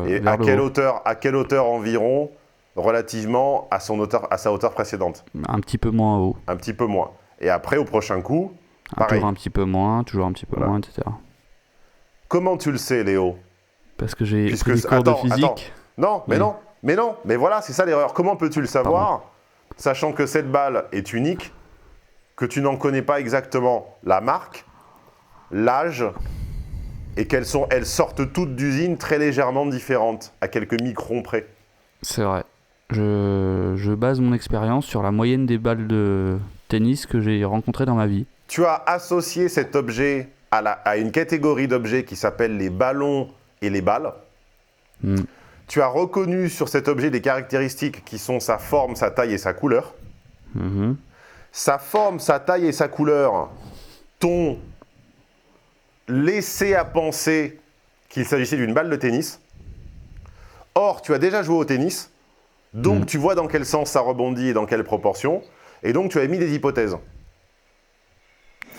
Et à quelle hauteur environ, relativement à sa hauteur précédente? Un petit peu moins haut. Un petit peu moins. Et après, au prochain coup, pareil. Toujours un petit peu moins, moins, etc. Comment tu le sais, Léo? Parce que j'ai pris des cours de physique. Attends. Non, mais non. Mais voilà, c'est ça l'erreur. Comment peux-tu le savoir, sachant que cette balle est unique, que tu n'en connais pas exactement la marque, l'âge, et elles sortent toutes d'usines très légèrement différentes, à quelques microns près. C'est vrai. Je base mon expérience sur la moyenne des balles de tennis que j'ai rencontrées dans ma vie. Tu as associé cet objet à une catégorie d'objets qui s'appelle les ballons et les balles. Tu as reconnu sur cet objet des caractéristiques qui sont sa forme, sa taille et sa couleur. Sa forme, sa taille et sa couleur t'ont laissé à penser qu'il s'agissait d'une balle de tennis. Or, tu as déjà joué au tennis, donc tu vois dans quel sens ça rebondit et dans quelle proportion, et donc tu as émis des hypothèses.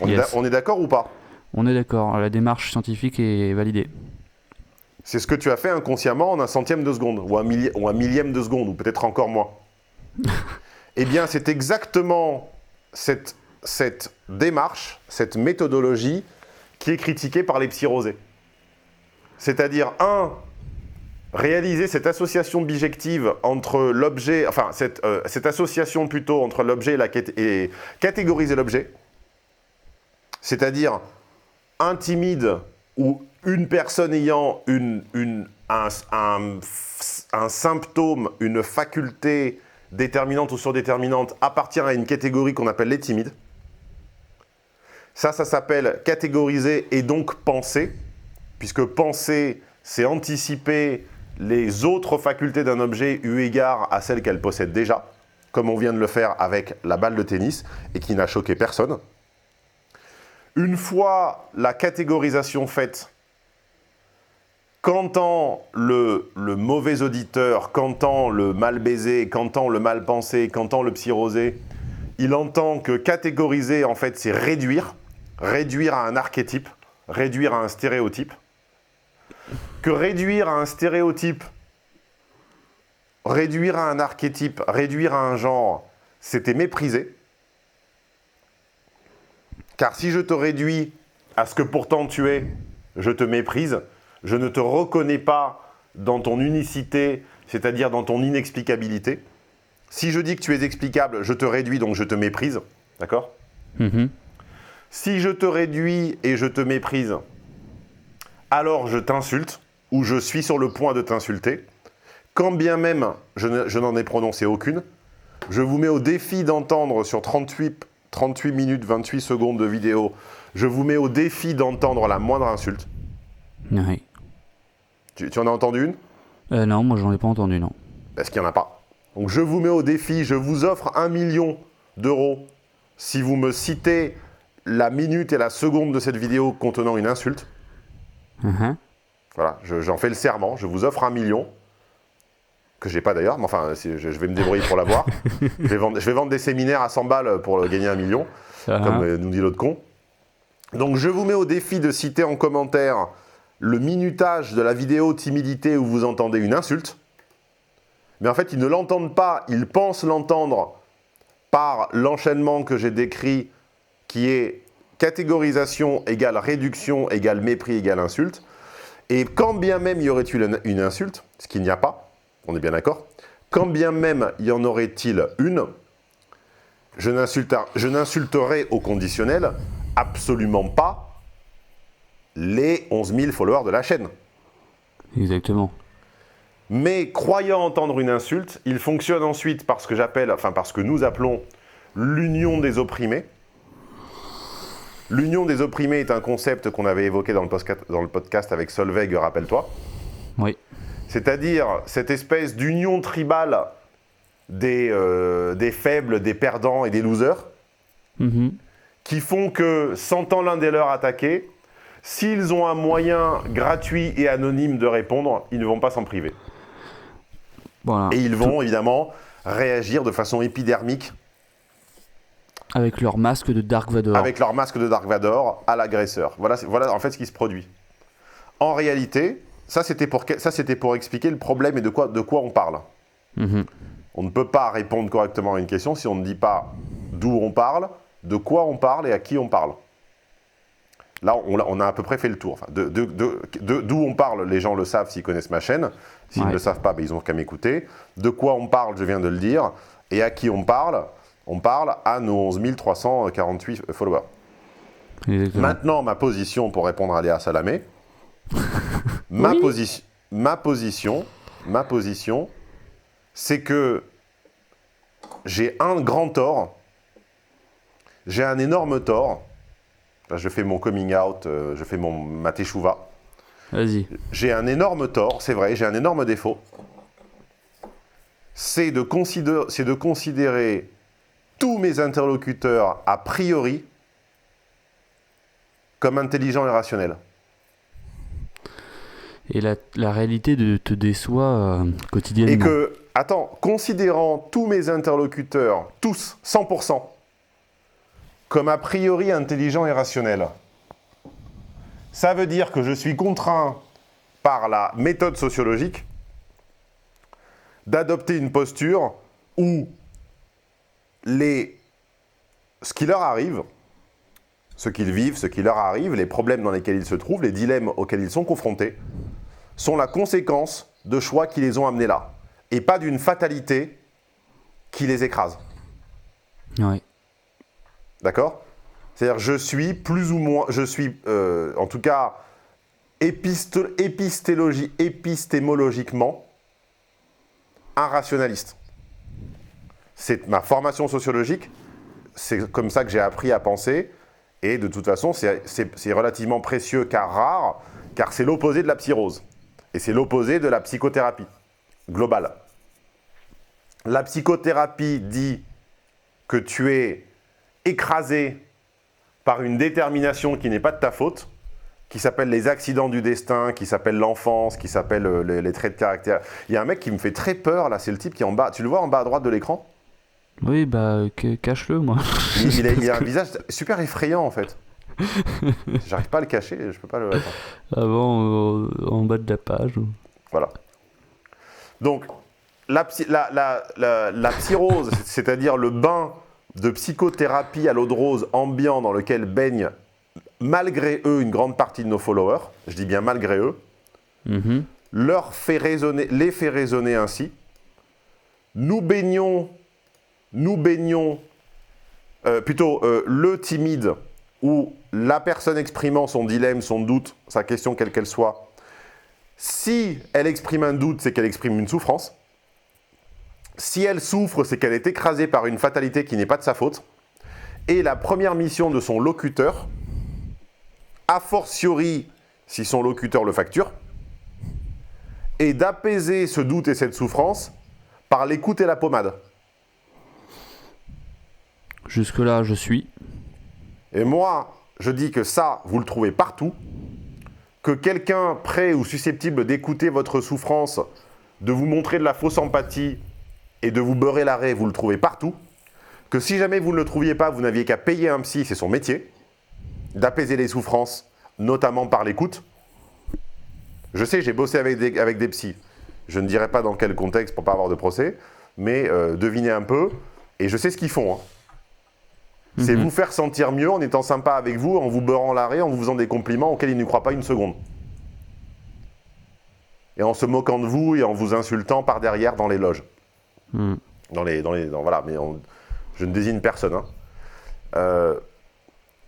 On est d'accord ou pas? On est d'accord, la démarche scientifique est validée. C'est ce que tu as fait inconsciemment en un centième de seconde, ou un millième de seconde, ou peut-être encore moins. Eh bien, c'est exactement cette démarche, cette méthodologie qui est critiquée par les psyrosés. C'est-à-dire, réaliser cette association bijective entre l'objet, enfin, cette association plutôt entre l'objet et catégoriser l'objet. C'est-à-dire, un timide ou une personne ayant un symptôme, une faculté déterminante ou surdéterminante appartient à une catégorie qu'on appelle les timides. Ça s'appelle catégoriser et donc penser, puisque penser, c'est anticiper les autres facultés d'un objet eu égard à celles qu'elle possède déjà, comme on vient de le faire avec la balle de tennis, et qui n'a choqué personne. Une fois la catégorisation faite, qu'entend le mauvais auditeur, qu'entend le mal baisé, qu'entend le mal pensé, qu'entend le psyrosé, il entend que catégoriser, en fait, c'est réduire à un archétype, réduire à un stéréotype. Que réduire à un stéréotype, réduire à un archétype, réduire à un genre, c'était mépriser. Car si je te réduis à ce que pourtant tu es, je te méprise, je ne te reconnais pas dans ton unicité, c'est-à-dire dans ton inexplicabilité. Si je dis que tu es explicable, je te réduis, donc je te méprise. D'accord ? Si je te réduis et je te méprise, alors je t'insulte, ou je suis sur le point de t'insulter. Quand bien même je n'en ai prononcé aucune, je vous mets au défi d'entendre sur 38 minutes, 28 secondes de vidéo, je vous mets au défi d'entendre la moindre insulte. Oui. Tu en as entendu une ? Non, moi j'en ai pas entendu, non. Parce qu'il n'y en a pas. Donc je vous mets au défi, je vous offre 1 million d'euros si vous me citez la minute et la seconde de cette vidéo contenant une insulte. Voilà, j'en fais le serment, je vous offre 1 million, que j'ai pas d'ailleurs, mais enfin, je vais me débrouiller pour l'avoir. je vais vendre des séminaires à 100 balles pour gagner 1 million, comme nous dit l'autre con. Donc je vous mets au défi de citer en commentaire le minutage de la vidéo timidité où vous entendez une insulte. Mais en fait, ils ne l'entendent pas, ils pensent l'entendre par l'enchaînement que j'ai décrit, qui est catégorisation égale réduction égale mépris égale insulte. Et quand bien même y aurait-il une insulte, ce qu'il n'y a pas, on est bien d'accord, quand bien même y en aurait-il une, je n'insulterai au conditionnel absolument pas les 11 000 followers de la chaîne. Exactement. Mais croyant entendre une insulte, il fonctionne ensuite par ce que nous appelons l'union des opprimés. L'union des opprimés est un concept qu'on avait évoqué dans le podcast avec Solveig, rappelle-toi. Oui. C'est-à-dire cette espèce d'union tribale des faibles, des perdants et des losers, qui font que, sentant l'un des leurs attaquer, s'ils ont un moyen gratuit et anonyme de répondre, ils ne vont pas s'en priver. Voilà. Et ils vont évidemment réagir de façon épidermique. Avec leur masque de Dark Vador. Avec leur masque de Dark Vador à l'agresseur. Voilà en fait ce qui se produit. En réalité, ça c'était pour expliquer le problème et de quoi on parle. On ne peut pas répondre correctement à une question si on ne dit pas d'où on parle, de quoi on parle et à qui on parle. Là, on a à peu près fait le tour. Enfin, d'où on parle, les gens le savent s'ils connaissent ma chaîne. S'ils ne le savent pas, ils n'ont qu'à m'écouter. De quoi on parle, je viens de le dire. Et à qui on parle à nos 11 348 followers. Exactement. Maintenant, ma position, pour répondre à Léa Salamé, ma position, c'est que j'ai un grand tort, j'ai un énorme tort. Là, je fais mon coming out, je fais ma teshuva. Vas-y. J'ai un énorme tort, c'est vrai, j'ai un énorme défaut. C'est de considérer tous mes interlocuteurs a priori comme intelligents et rationnels. Et la réalité te déçoit quotidiennement. Et que, considérant tous mes interlocuteurs, tous, 100%, comme a priori intelligents et rationnels, ça veut dire que je suis contraint par la méthode sociologique, d'adopter une posture où ce qui leur arrive, ce qu'ils vivent, ce qui leur arrive, les problèmes dans lesquels ils se trouvent, les dilemmes auxquels ils sont confrontés, sont la conséquence de choix qui les ont amenés là, et pas d'une fatalité qui les écrase. Oui. D'accord ? C'est-à-dire, je suis plus ou moins, en tout cas, épistémologiquement, un rationaliste. C'est ma formation sociologique, c'est comme ça que j'ai appris à penser, et de toute façon, c'est relativement précieux car rare, car c'est l'opposé de la psyrose. Et c'est l'opposé de la psychothérapie globale. La psychothérapie dit que tu es écrasé par une détermination qui n'est pas de ta faute, qui s'appelle les accidents du destin, qui s'appelle l'enfance, qui s'appelle les traits de caractère. Il y a un mec qui me fait très peur, là, c'est le type qui est en bas. Tu le vois en bas à droite de l'écran ? Oui, bah, cache-le, moi. Il a un visage super effrayant, en fait. J'arrive pas à le cacher, je peux pas le... Attends. Avant, en bas de la page. Voilà. Donc, la psyrose, c'est-à-dire le bain de psychothérapie à l'eau de rose ambiant dans lequel baignent, malgré eux, une grande partie de nos followers, je dis bien malgré eux, les fait raisonner ainsi. Nous baignons le timide ou la personne exprimant son dilemme, son doute, sa question quelle qu'elle soit. Si elle exprime un doute, c'est qu'elle exprime une souffrance. Si elle souffre, c'est qu'elle est écrasée par une fatalité qui n'est pas de sa faute. Et la première mission de son locuteur, a fortiori si son locuteur le facture, est d'apaiser ce doute et cette souffrance par l'écoute et la pommade. Jusque-là, je suis. Et moi, je dis que ça, vous le trouvez partout, que quelqu'un prêt ou susceptible d'écouter votre souffrance, de vous montrer de la fausse empathie et de vous beurrer l'arrêt, vous le trouvez partout, que si jamais vous ne le trouviez pas, vous n'aviez qu'à payer un psy, c'est son métier, d'apaiser les souffrances, notamment par l'écoute. Je sais, j'ai bossé avec des psys. Je ne dirai pas dans quel contexte pour ne pas avoir de procès, mais devinez un peu, et je sais ce qu'ils font. Hein. C'est vous faire sentir mieux en étant sympa avec vous, en vous beurrant l'arrêt, en vous faisant des compliments auxquels ils ne croient pas une seconde. Et en se moquant de vous et en vous insultant par derrière dans les loges. Voilà, mais je ne désigne personne. Hein.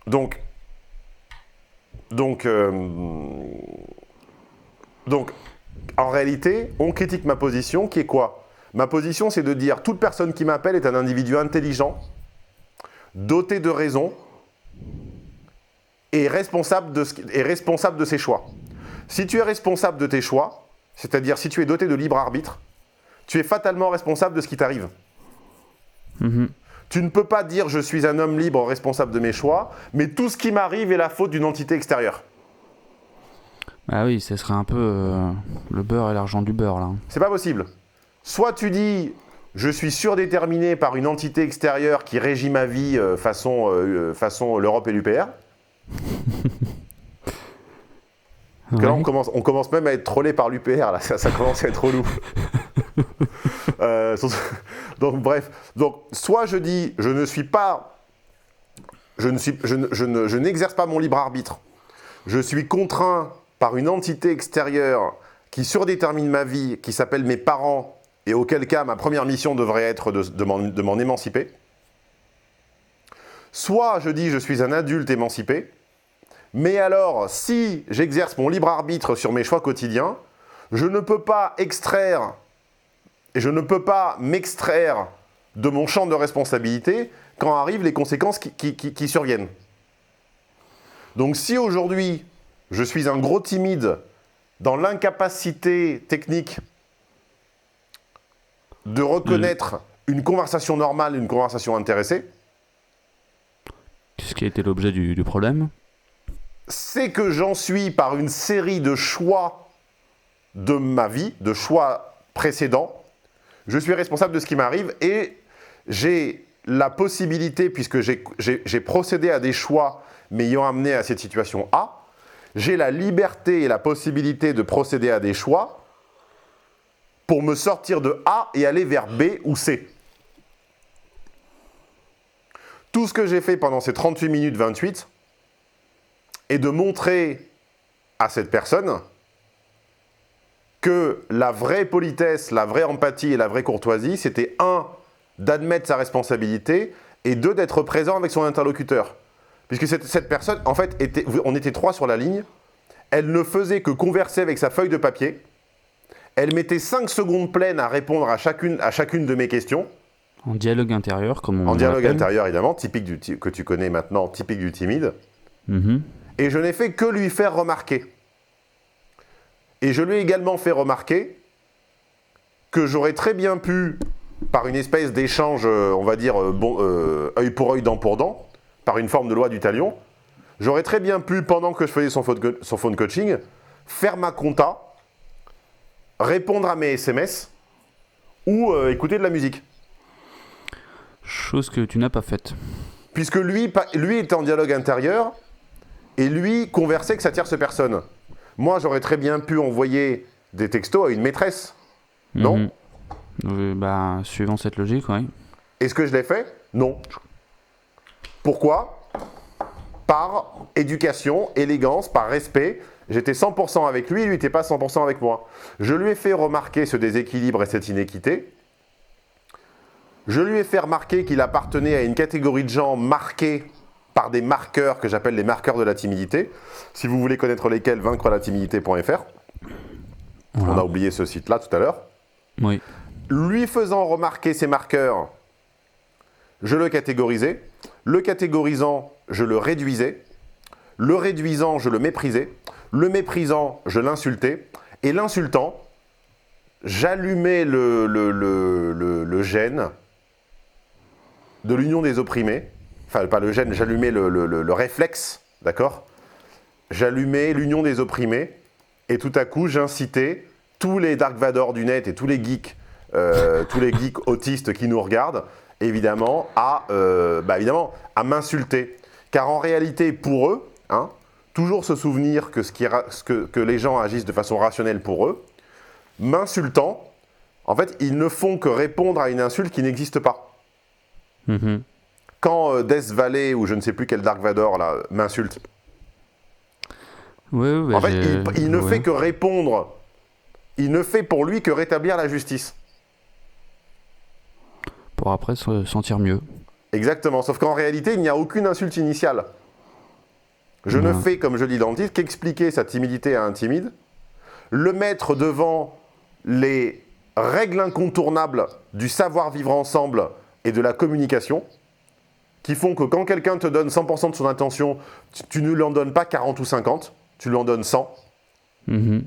Donc, en réalité, on critique ma position qui est quoi ? Ma position, c'est de dire toute personne qui m'appelle est un individu intelligent, doté de raison et responsable de ses choix. Si tu es responsable de tes choix, c'est-à-dire si tu es doté de libre arbitre, tu es fatalement responsable de ce qui t'arrive. Tu ne peux pas dire « je suis un homme libre responsable de mes choix », mais tout ce qui m'arrive est la faute d'une entité extérieure. Ah oui, ce serait un peu le beurre et l'argent du beurre, là. C'est pas possible. Soit tu dis « je suis surdéterminé par une entité extérieure qui régit ma vie façon l'Europe et l'UPR ». Parce que là, on commence même à être trollé par l'UPR, là, ça commence à être relou. Donc bref, soit je dis je n'exerce pas mon libre arbitre, je suis contraint par une entité extérieure qui surdétermine ma vie, qui s'appelle mes parents, et auquel cas ma première mission devrait être de m'en émanciper. Soit je dis je suis un adulte émancipé, mais alors si j'exerce mon libre arbitre sur mes choix quotidiens, je ne peux pas extraire et je ne peux pas m'extraire de mon champ de responsabilité quand arrivent les conséquences qui surviennent. Donc si aujourd'hui, je suis un gros timide dans l'incapacité technique de reconnaître une conversation normale, une conversation intéressée, ce qui a été l'objet du problème, c'est que j'en suis par une série de choix de ma vie, de choix précédents. Je suis responsable de ce qui m'arrive et j'ai la possibilité, puisque j'ai procédé à des choix m'ayant amené à cette situation A, j'ai la liberté et la possibilité de procéder à des choix pour me sortir de A et aller vers B ou C. Tout ce que j'ai fait pendant ces 38 minutes 28 est de montrer à cette personne que la vraie politesse, la vraie empathie et la vraie courtoisie, c'était 1, d'admettre sa responsabilité, et 2, d'être présent avec son interlocuteur. Puisque cette personne, en fait, on était 3 sur la ligne, elle ne faisait que converser avec sa feuille de papier, elle mettait 5 secondes pleines à répondre à chacune de mes questions. En dialogue intérieur, comme on En dialogue l'appelle. intérieur, évidemment, typique que tu connais maintenant, typique du timide. Mhm. Et je n'ai fait que lui faire remarquer. Et je lui ai également fait remarquer que j'aurais très bien pu, par une espèce d'échange, on va dire, œil pour œil, dent pour dent, par une forme de loi du talion, j'aurais très bien pu, pendant que je faisais son phone coaching, faire ma compta, répondre à mes SMS ou écouter de la musique. Chose que tu n'as pas faite. Puisque lui était en dialogue intérieur et lui conversait avec sa tierce personne. Moi, j'aurais très bien pu envoyer des textos à une maîtresse. Non ? Suivant cette logique, oui. Est-ce que je l'ai fait ? Non. Pourquoi ? Par éducation, élégance, par respect. J'étais 100% avec lui, lui n'était pas 100% avec moi. Je lui ai fait remarquer ce déséquilibre et cette inéquité. Je lui ai fait remarquer qu'il appartenait à une catégorie de gens marqués par des marqueurs que j'appelle les marqueurs de la timidité. Si vous voulez connaître lesquels, vaincrelatimidité.fr. Voilà. On a oublié ce site-là tout à l'heure. Oui. Lui faisant remarquer ces marqueurs, je le catégorisais. Le catégorisant, je le réduisais. Le réduisant, je le méprisais. Le méprisant, je l'insultais. Et l'insultant, j'allumais le gène de l'union des opprimés. Enfin, pas le gène, j'allumais le réflexe, d'accord ? J'allumais l'union des opprimés et tout à coup, j'incitais tous les Dark Vador du net et tous les geeks autistes qui nous regardent, évidemment, à m'insulter. Car en réalité, pour eux, toujours se souvenir que les gens agissent de façon rationnelle pour eux, m'insultant, en fait, ils ne font que répondre à une insulte qui n'existe pas. Mm-hmm. Quand Death Valley ou je ne sais plus quel Dark Vador là, m'insulte, en fait, il ne fait que répondre. Il ne fait pour lui que rétablir la justice. Pour après se sentir mieux. Exactement, sauf qu'en réalité, il n'y a aucune insulte initiale. Je ne fais, comme je dis dans le titre, qu'expliquer sa timidité à un timide, le mettre devant les règles incontournables du savoir-vivre ensemble et de la communication, qui font que quand quelqu'un te donne 100% de son attention, tu ne lui en donnes pas 40 ou 50, tu lui en donnes 100. Mm-hmm.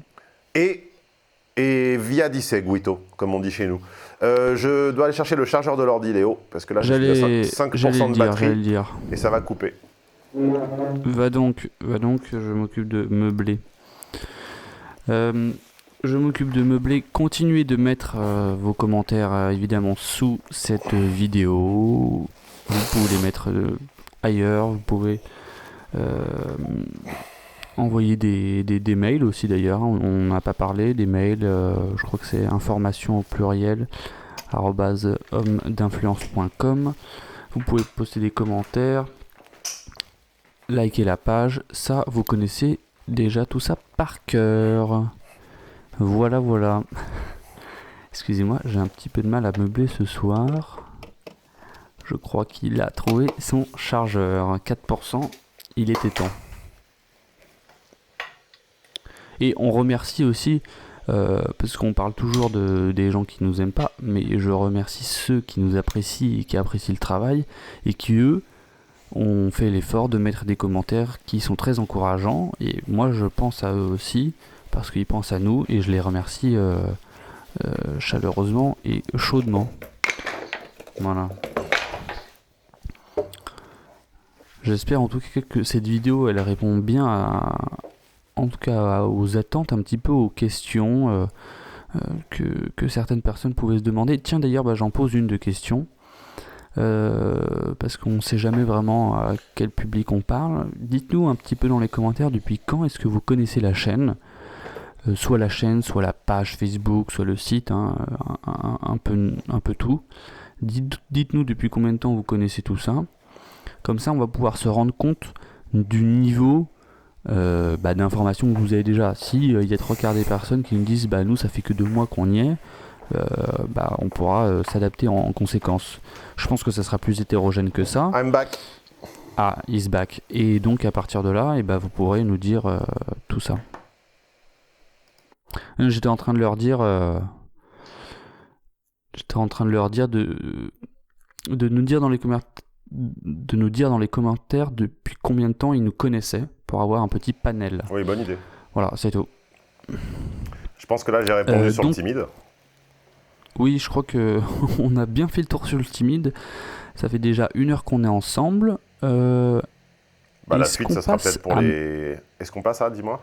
Et via di seguito, comme on dit chez nous. Je dois aller chercher le chargeur de l'ordi, Léo, parce que là, j'ai 5% de batterie et ça va couper. Va donc, je m'occupe de meubler. Continuez de mettre vos commentaires, évidemment, sous cette vidéo. Vous pouvez les mettre ailleurs, vous pouvez envoyer des mails aussi d'ailleurs, on n'a pas parlé, des mails, je crois que c'est information au pluriel @homme-d'influence.com. Vous pouvez poster des commentaires, liker la page, ça vous connaissez déjà tout ça par cœur. Voilà. Excusez-moi, j'ai un petit peu de mal à meubler ce soir. Je crois qu'il a trouvé son chargeur. 4%, il était temps. Et on remercie aussi, parce qu'on parle toujours des gens qui nous aiment pas, mais je remercie ceux qui nous apprécient et qui apprécient le travail, et qui eux, ont fait l'effort de mettre des commentaires qui sont très encourageants, et moi je pense à eux aussi, parce qu'ils pensent à nous, et je les remercie chaleureusement et chaudement. Voilà. J'espère en tout cas que cette vidéo elle répond bien aux attentes, un petit peu aux questions que certaines personnes pouvaient se demander. Tiens d'ailleurs, j'en pose une de questions. parce qu'on ne sait jamais vraiment à quel public on parle. Dites-nous un petit peu dans les commentaires depuis quand est-ce que vous connaissez la chaîne, soit la chaîne, soit la page Facebook, soit le site, hein, un peu tout. Dites-nous depuis combien de temps vous connaissez tout ça. Comme ça, on va pouvoir se rendre compte du niveau d'informations que vous avez déjà. Si il y a 3/4 des personnes qui nous disent nous ça fait que 2 mois qu'on y est, on pourra s'adapter en conséquence. Je pense que ça sera plus hétérogène que ça. I'm back. Ah, he's back. Et donc à partir de là, vous pourrez nous dire tout ça. J'étais en train de leur dire de nous dire dans les commentaires depuis combien de temps ils nous connaissaient pour avoir un petit panel. Oui, bonne idée. Voilà, c'est tout. Je pense que là j'ai répondu sur le timide. Oui, je crois que on a bien fait le tour sur le timide. Ça fait déjà 1 heure qu'on est ensemble. La suite, ça sera peut-être pour les... Est-ce qu'on passe à, dis-moi?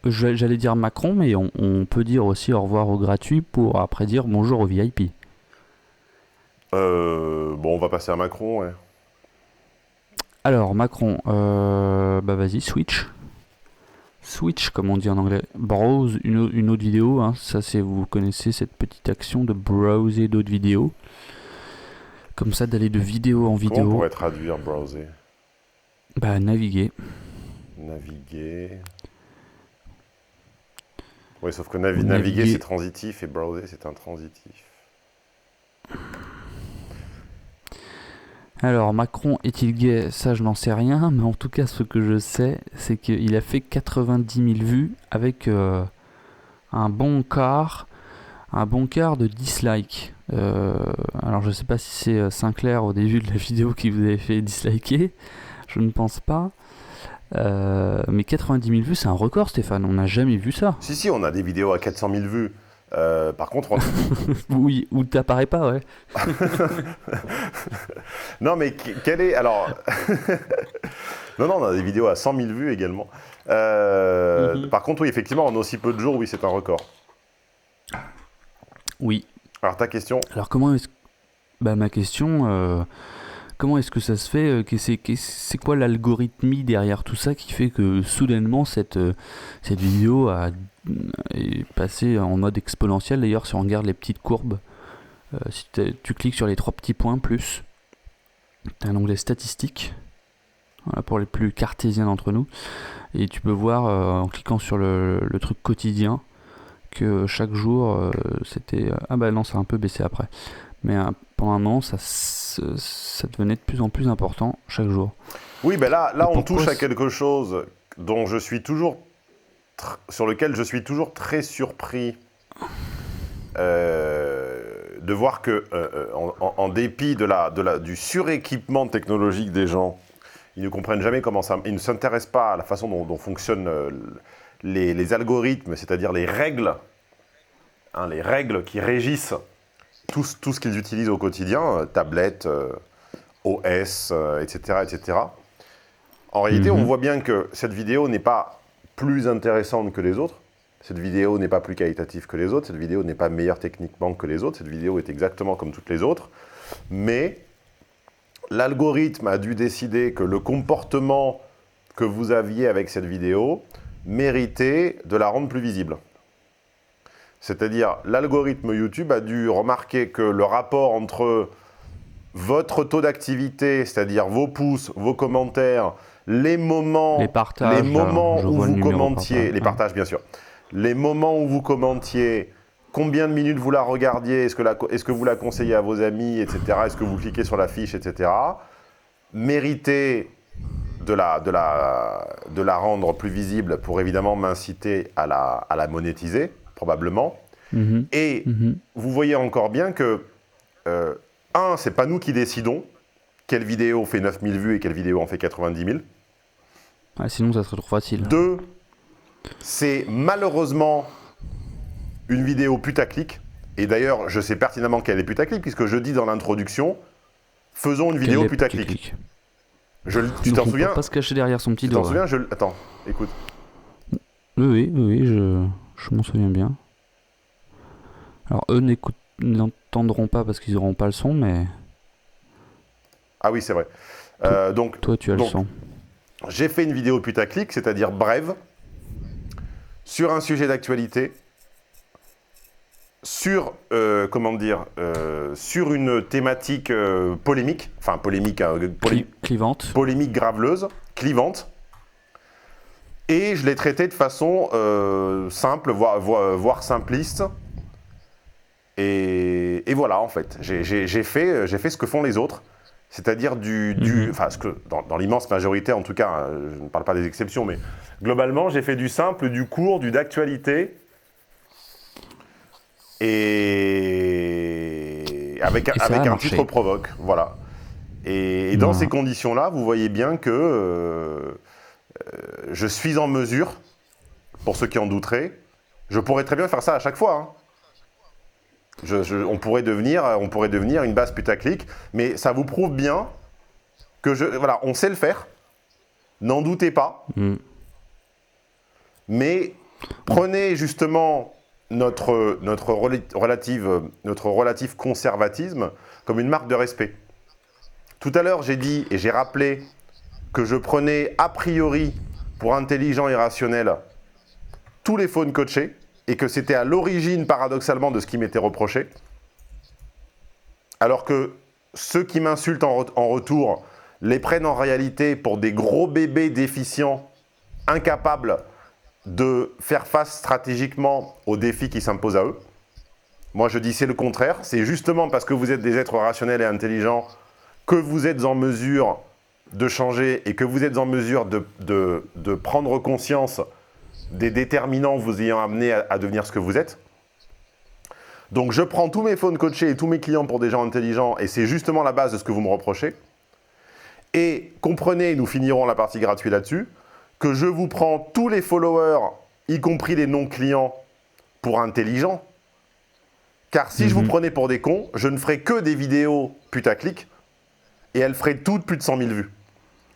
J'allais dire Macron, mais on peut dire aussi au revoir au gratuit pour après dire bonjour au VIP. On va passer à Macron, ouais. Alors, Macron, vas-y, switch. Switch, comme on dit en anglais. Browse une autre vidéo, hein. Ça, c'est, vous connaissez cette petite action de browser d'autres vidéos. Comme ça, d'aller de vidéo en vidéo. Comment on pourrait traduire browser? Naviguer. Naviguer. Oui, sauf que naviguer, c'est transitif et browser, c'est intransitif. Alors, Macron est-il gay? Ça, je n'en sais rien, mais en tout cas, ce que je sais, c'est qu'il a fait 90 000 vues avec un bon quart de dislikes. Alors, je ne sais pas si c'est Sinclair au début de la vidéo qui vous avait fait disliker, je ne pense pas. Mais 90 000 vues, c'est un record, Stéphane, on n'a jamais vu ça. Si, on a des vidéos à 400 000 vues. Par contre, oui, où t'apparais pas, ouais. Non, mais quel est... Alors... non, on a des vidéos à 100 000 vues également. Par contre, oui, effectivement, en aussi peu de jours, oui, c'est un record. Oui. Alors, ta question? Alors, comment est-ce... ma question... Comment est-ce que ça se fait? C'est quoi l'algorithmie derrière tout ça qui fait que soudainement cette vidéo est passée en mode exponentiel? D'ailleurs, si on regarde les petites courbes, si tu cliques sur les 3 petits points plus, tu as un onglet statistiques, voilà, pour les plus cartésiens d'entre nous, et tu peux voir en cliquant sur le truc quotidien que chaque jour c'était... non, ça a un peu baissé après. Mais pendant un moment, ça devenait de plus en plus important chaque jour. Oui, là on touche à quelque chose dont je suis toujours sur lequel je suis toujours très surpris de voir que, en dépit du suréquipement technologique des gens, ils ne comprennent jamais comment ça... Ils ne s'intéressent pas à la façon dont fonctionnent les algorithmes, c'est-à-dire les règles qui régissent tout ce qu'ils utilisent au quotidien, tablettes, OS, etc., etc. En réalité, on voit bien que cette vidéo n'est pas plus intéressante que les autres. Cette vidéo n'est pas plus qualitative que les autres. Cette vidéo n'est pas meilleure techniquement que les autres. Cette vidéo est exactement comme toutes les autres. Mais l'algorithme a dû décider que le comportement que vous aviez avec cette vidéo méritait de la rendre plus visible. C'est-à-dire, l'algorithme YouTube a dû remarquer que le rapport entre votre taux d'activité, c'est-à-dire vos pouces, vos commentaires, les moments où vous commentiez, les partages bien sûr, les moments où vous commentiez, combien de minutes vous la regardiez, est-ce que vous la conseillez à vos amis, etc., est-ce que vous cliquez sur la fiche, etc., mériter de la rendre plus visible pour évidemment m'inciter à la monétiser, probablement. Vous voyez encore bien que, c'est pas nous qui décidons quelle vidéo fait 9000 vues et quelle vidéo en fait 90 000. Sinon, ça serait trop facile. 2, c'est malheureusement une vidéo putaclic. Et d'ailleurs, je sais pertinemment qu'elle est putaclic, puisque je dis dans l'introduction, faisons une vidéo putaclic. Tu t'en souviens? On peut pas se cacher derrière son petit doigt. Tu t'en souviens? Attends, écoute. Oui, je m'en souviens bien. Alors, eux n'entendront pas parce qu'ils n'auront pas le son, mais... Ah oui, c'est vrai. Donc, Toi, tu as le son. J'ai fait une vidéo putaclic, c'est-à-dire brève, sur un sujet d'actualité, sur, sur une thématique polémique, enfin polémique, Clivante. polémique graveleuse, clivante, et je l'ai traité de façon simple, voire simpliste. Et voilà, en fait, j'ai fait ce que font les autres, c'est-à-dire enfin, dans l'immense majorité, en tout cas, je ne parle pas des exceptions, mais globalement, j'ai fait du simple, du court, du d'actualité, et avec un titre provoque, voilà. Et dans ces conditions-là, vous voyez bien que je suis en mesure, pour ceux qui en douteraient, je pourrais très bien faire ça à chaque fois, hein. On pourrait devenir une base putaclic, mais ça vous prouve bien que voilà, on sait le faire, n'en doutez pas, mais prenez justement notre relatif conservatisme comme une marque de respect. Tout à l'heure, j'ai dit et j'ai rappelé que je prenais a priori pour intelligent et rationnel tous les phones coachés, et que c'était à l'origine, paradoxalement, de ce qui m'était reproché. Alors que ceux qui m'insultent en retour les prennent en réalité pour des gros bébés déficients, incapables de faire face stratégiquement aux défis qui s'imposent à eux. Moi, je dis c'est le contraire. C'est justement parce que vous êtes des êtres rationnels et intelligents que vous êtes en mesure de changer et que vous êtes en mesure de prendre conscience des déterminants vous ayant amené à devenir ce que vous êtes. Donc je prends tous mes phones coachés et tous mes clients pour des gens intelligents, et c'est justement la base de ce que vous me reprochez. Et comprenez, nous finirons la partie gratuite là-dessus, que je vous prends tous les followers, y compris les non-clients, pour intelligents. Car si je vous prenais pour des cons, je ne ferais que des vidéos putaclic, et elles feraient toutes plus de 100 000 vues.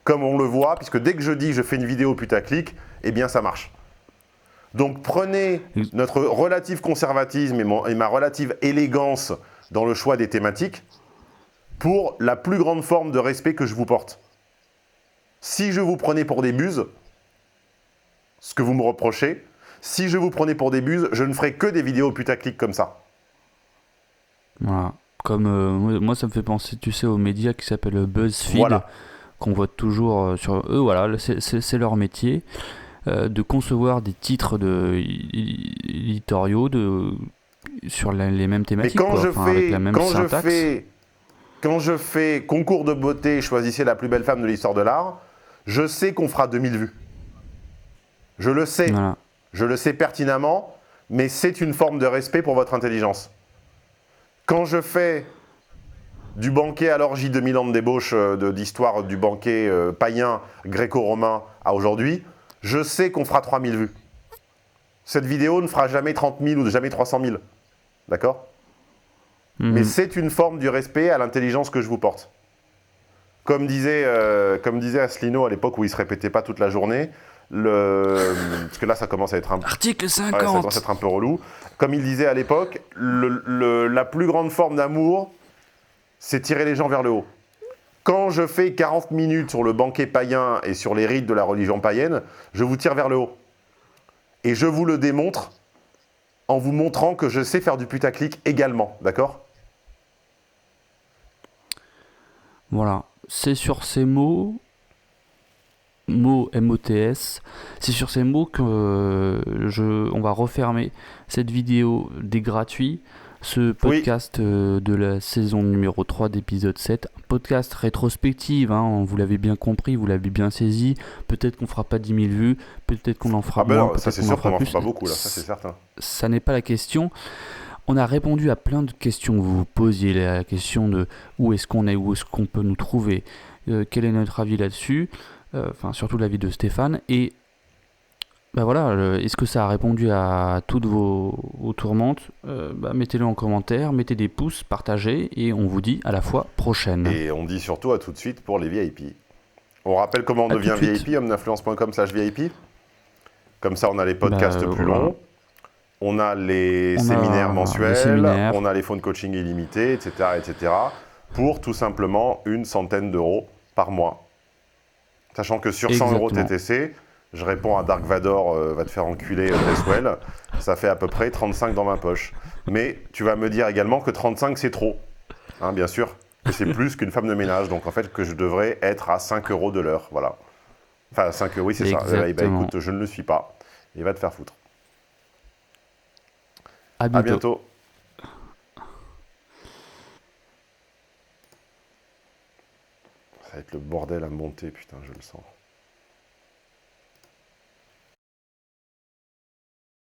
Comme on le voit, puisque dès que je dis je fais une vidéo putaclic, eh bien ça marche. Donc prenez notre relatif conservatisme et ma relative élégance dans le choix des thématiques pour la plus grande forme de respect que je vous porte. Si je vous prenais pour des buses, ce que vous me reprochez, si je vous prenais pour des buses, je ne ferais que des vidéos putaclic comme ça. Voilà. Comme moi, ça me fait penser, tu sais, aux médias qui s'appellent BuzzFeed, voilà, qu'on voit toujours sur eux. Voilà, c'est leur métier. De concevoir des titres éditoriaux sur les mêmes thématiques, avec la même syntaxe. Quand je fais concours de beauté, choisissez la plus belle femme de l'histoire de l'art, je sais qu'on fera 2000 vues. Je le sais, voilà. Je le sais pertinemment, mais c'est une forme de respect pour votre intelligence. Quand je fais du banquet à l'orgie de 2000 ans de débauche d'histoire du banquet païen gréco-romain à aujourd'hui, je sais qu'on fera 3000 vues. Cette vidéo ne fera jamais 30 000 ou jamais 300 000. D'accord ? Mais c'est une forme du respect à l'intelligence que je vous porte. Comme disait Asselineau à l'époque où il ne se répétait pas toute la journée, parce que là ça commence à être un... Article 50 ça commence à être un peu relou. Comme il disait à l'époque, la plus grande forme d'amour, c'est tirer les gens vers le haut. Quand je fais 40 minutes sur le banquet païen et sur les rites de la religion païenne, je vous tire vers le haut. Et je vous le démontre en vous montrant que je sais faire du putaclic également, d'accord ? Voilà, c'est sur ces mots MOTS, c'est sur ces mots que on va refermer cette vidéo des gratuits. Ce podcast de la saison numéro 3 d'épisode 7, podcast rétrospective, hein, vous l'avez bien compris, vous l'avez bien saisi, peut-être qu'on fera pas 10 000 vues, peut-être qu'on en fera moins, non, ça c'est sûr qu'on en fera pas beaucoup, là, ça c'est certain. Ça n'est pas la question. On a répondu à plein de questions, vous vous posiez la question de où est-ce qu'on est, où est-ce qu'on peut nous trouver, quel est notre avis là-dessus, surtout l'avis de Stéphane, et voilà, est-ce que ça a répondu à toutes vos tourmentes ? Mettez-le en commentaire, mettez des pouces, partagez, et on vous dit à la fois prochaine. Et on dit surtout à tout de suite pour les VIP. On rappelle comment on devient VIP, hommeinfluence.com/VIP. Comme ça, on a les podcasts plus longs, on a les séminaires mensuels, on a les phones coaching illimités, etc., etc. pour tout simplement une centaine d'euros par mois. Sachant que sur 100 euros TTC, je réponds à Dark Vador, va te faire enculer Deathwell, ça fait à peu près 35 dans ma poche. Mais tu vas me dire également que 35 c'est trop, hein, bien sûr, que c'est plus qu'une femme de ménage, donc en fait que je devrais être à 5 euros de l'heure, voilà. Enfin 5 euros, oui c'est ça. Eh ben, écoute, je ne le suis pas, et va te faire foutre. À bientôt. À bientôt. Ça va être le bordel à monter, putain, je le sens.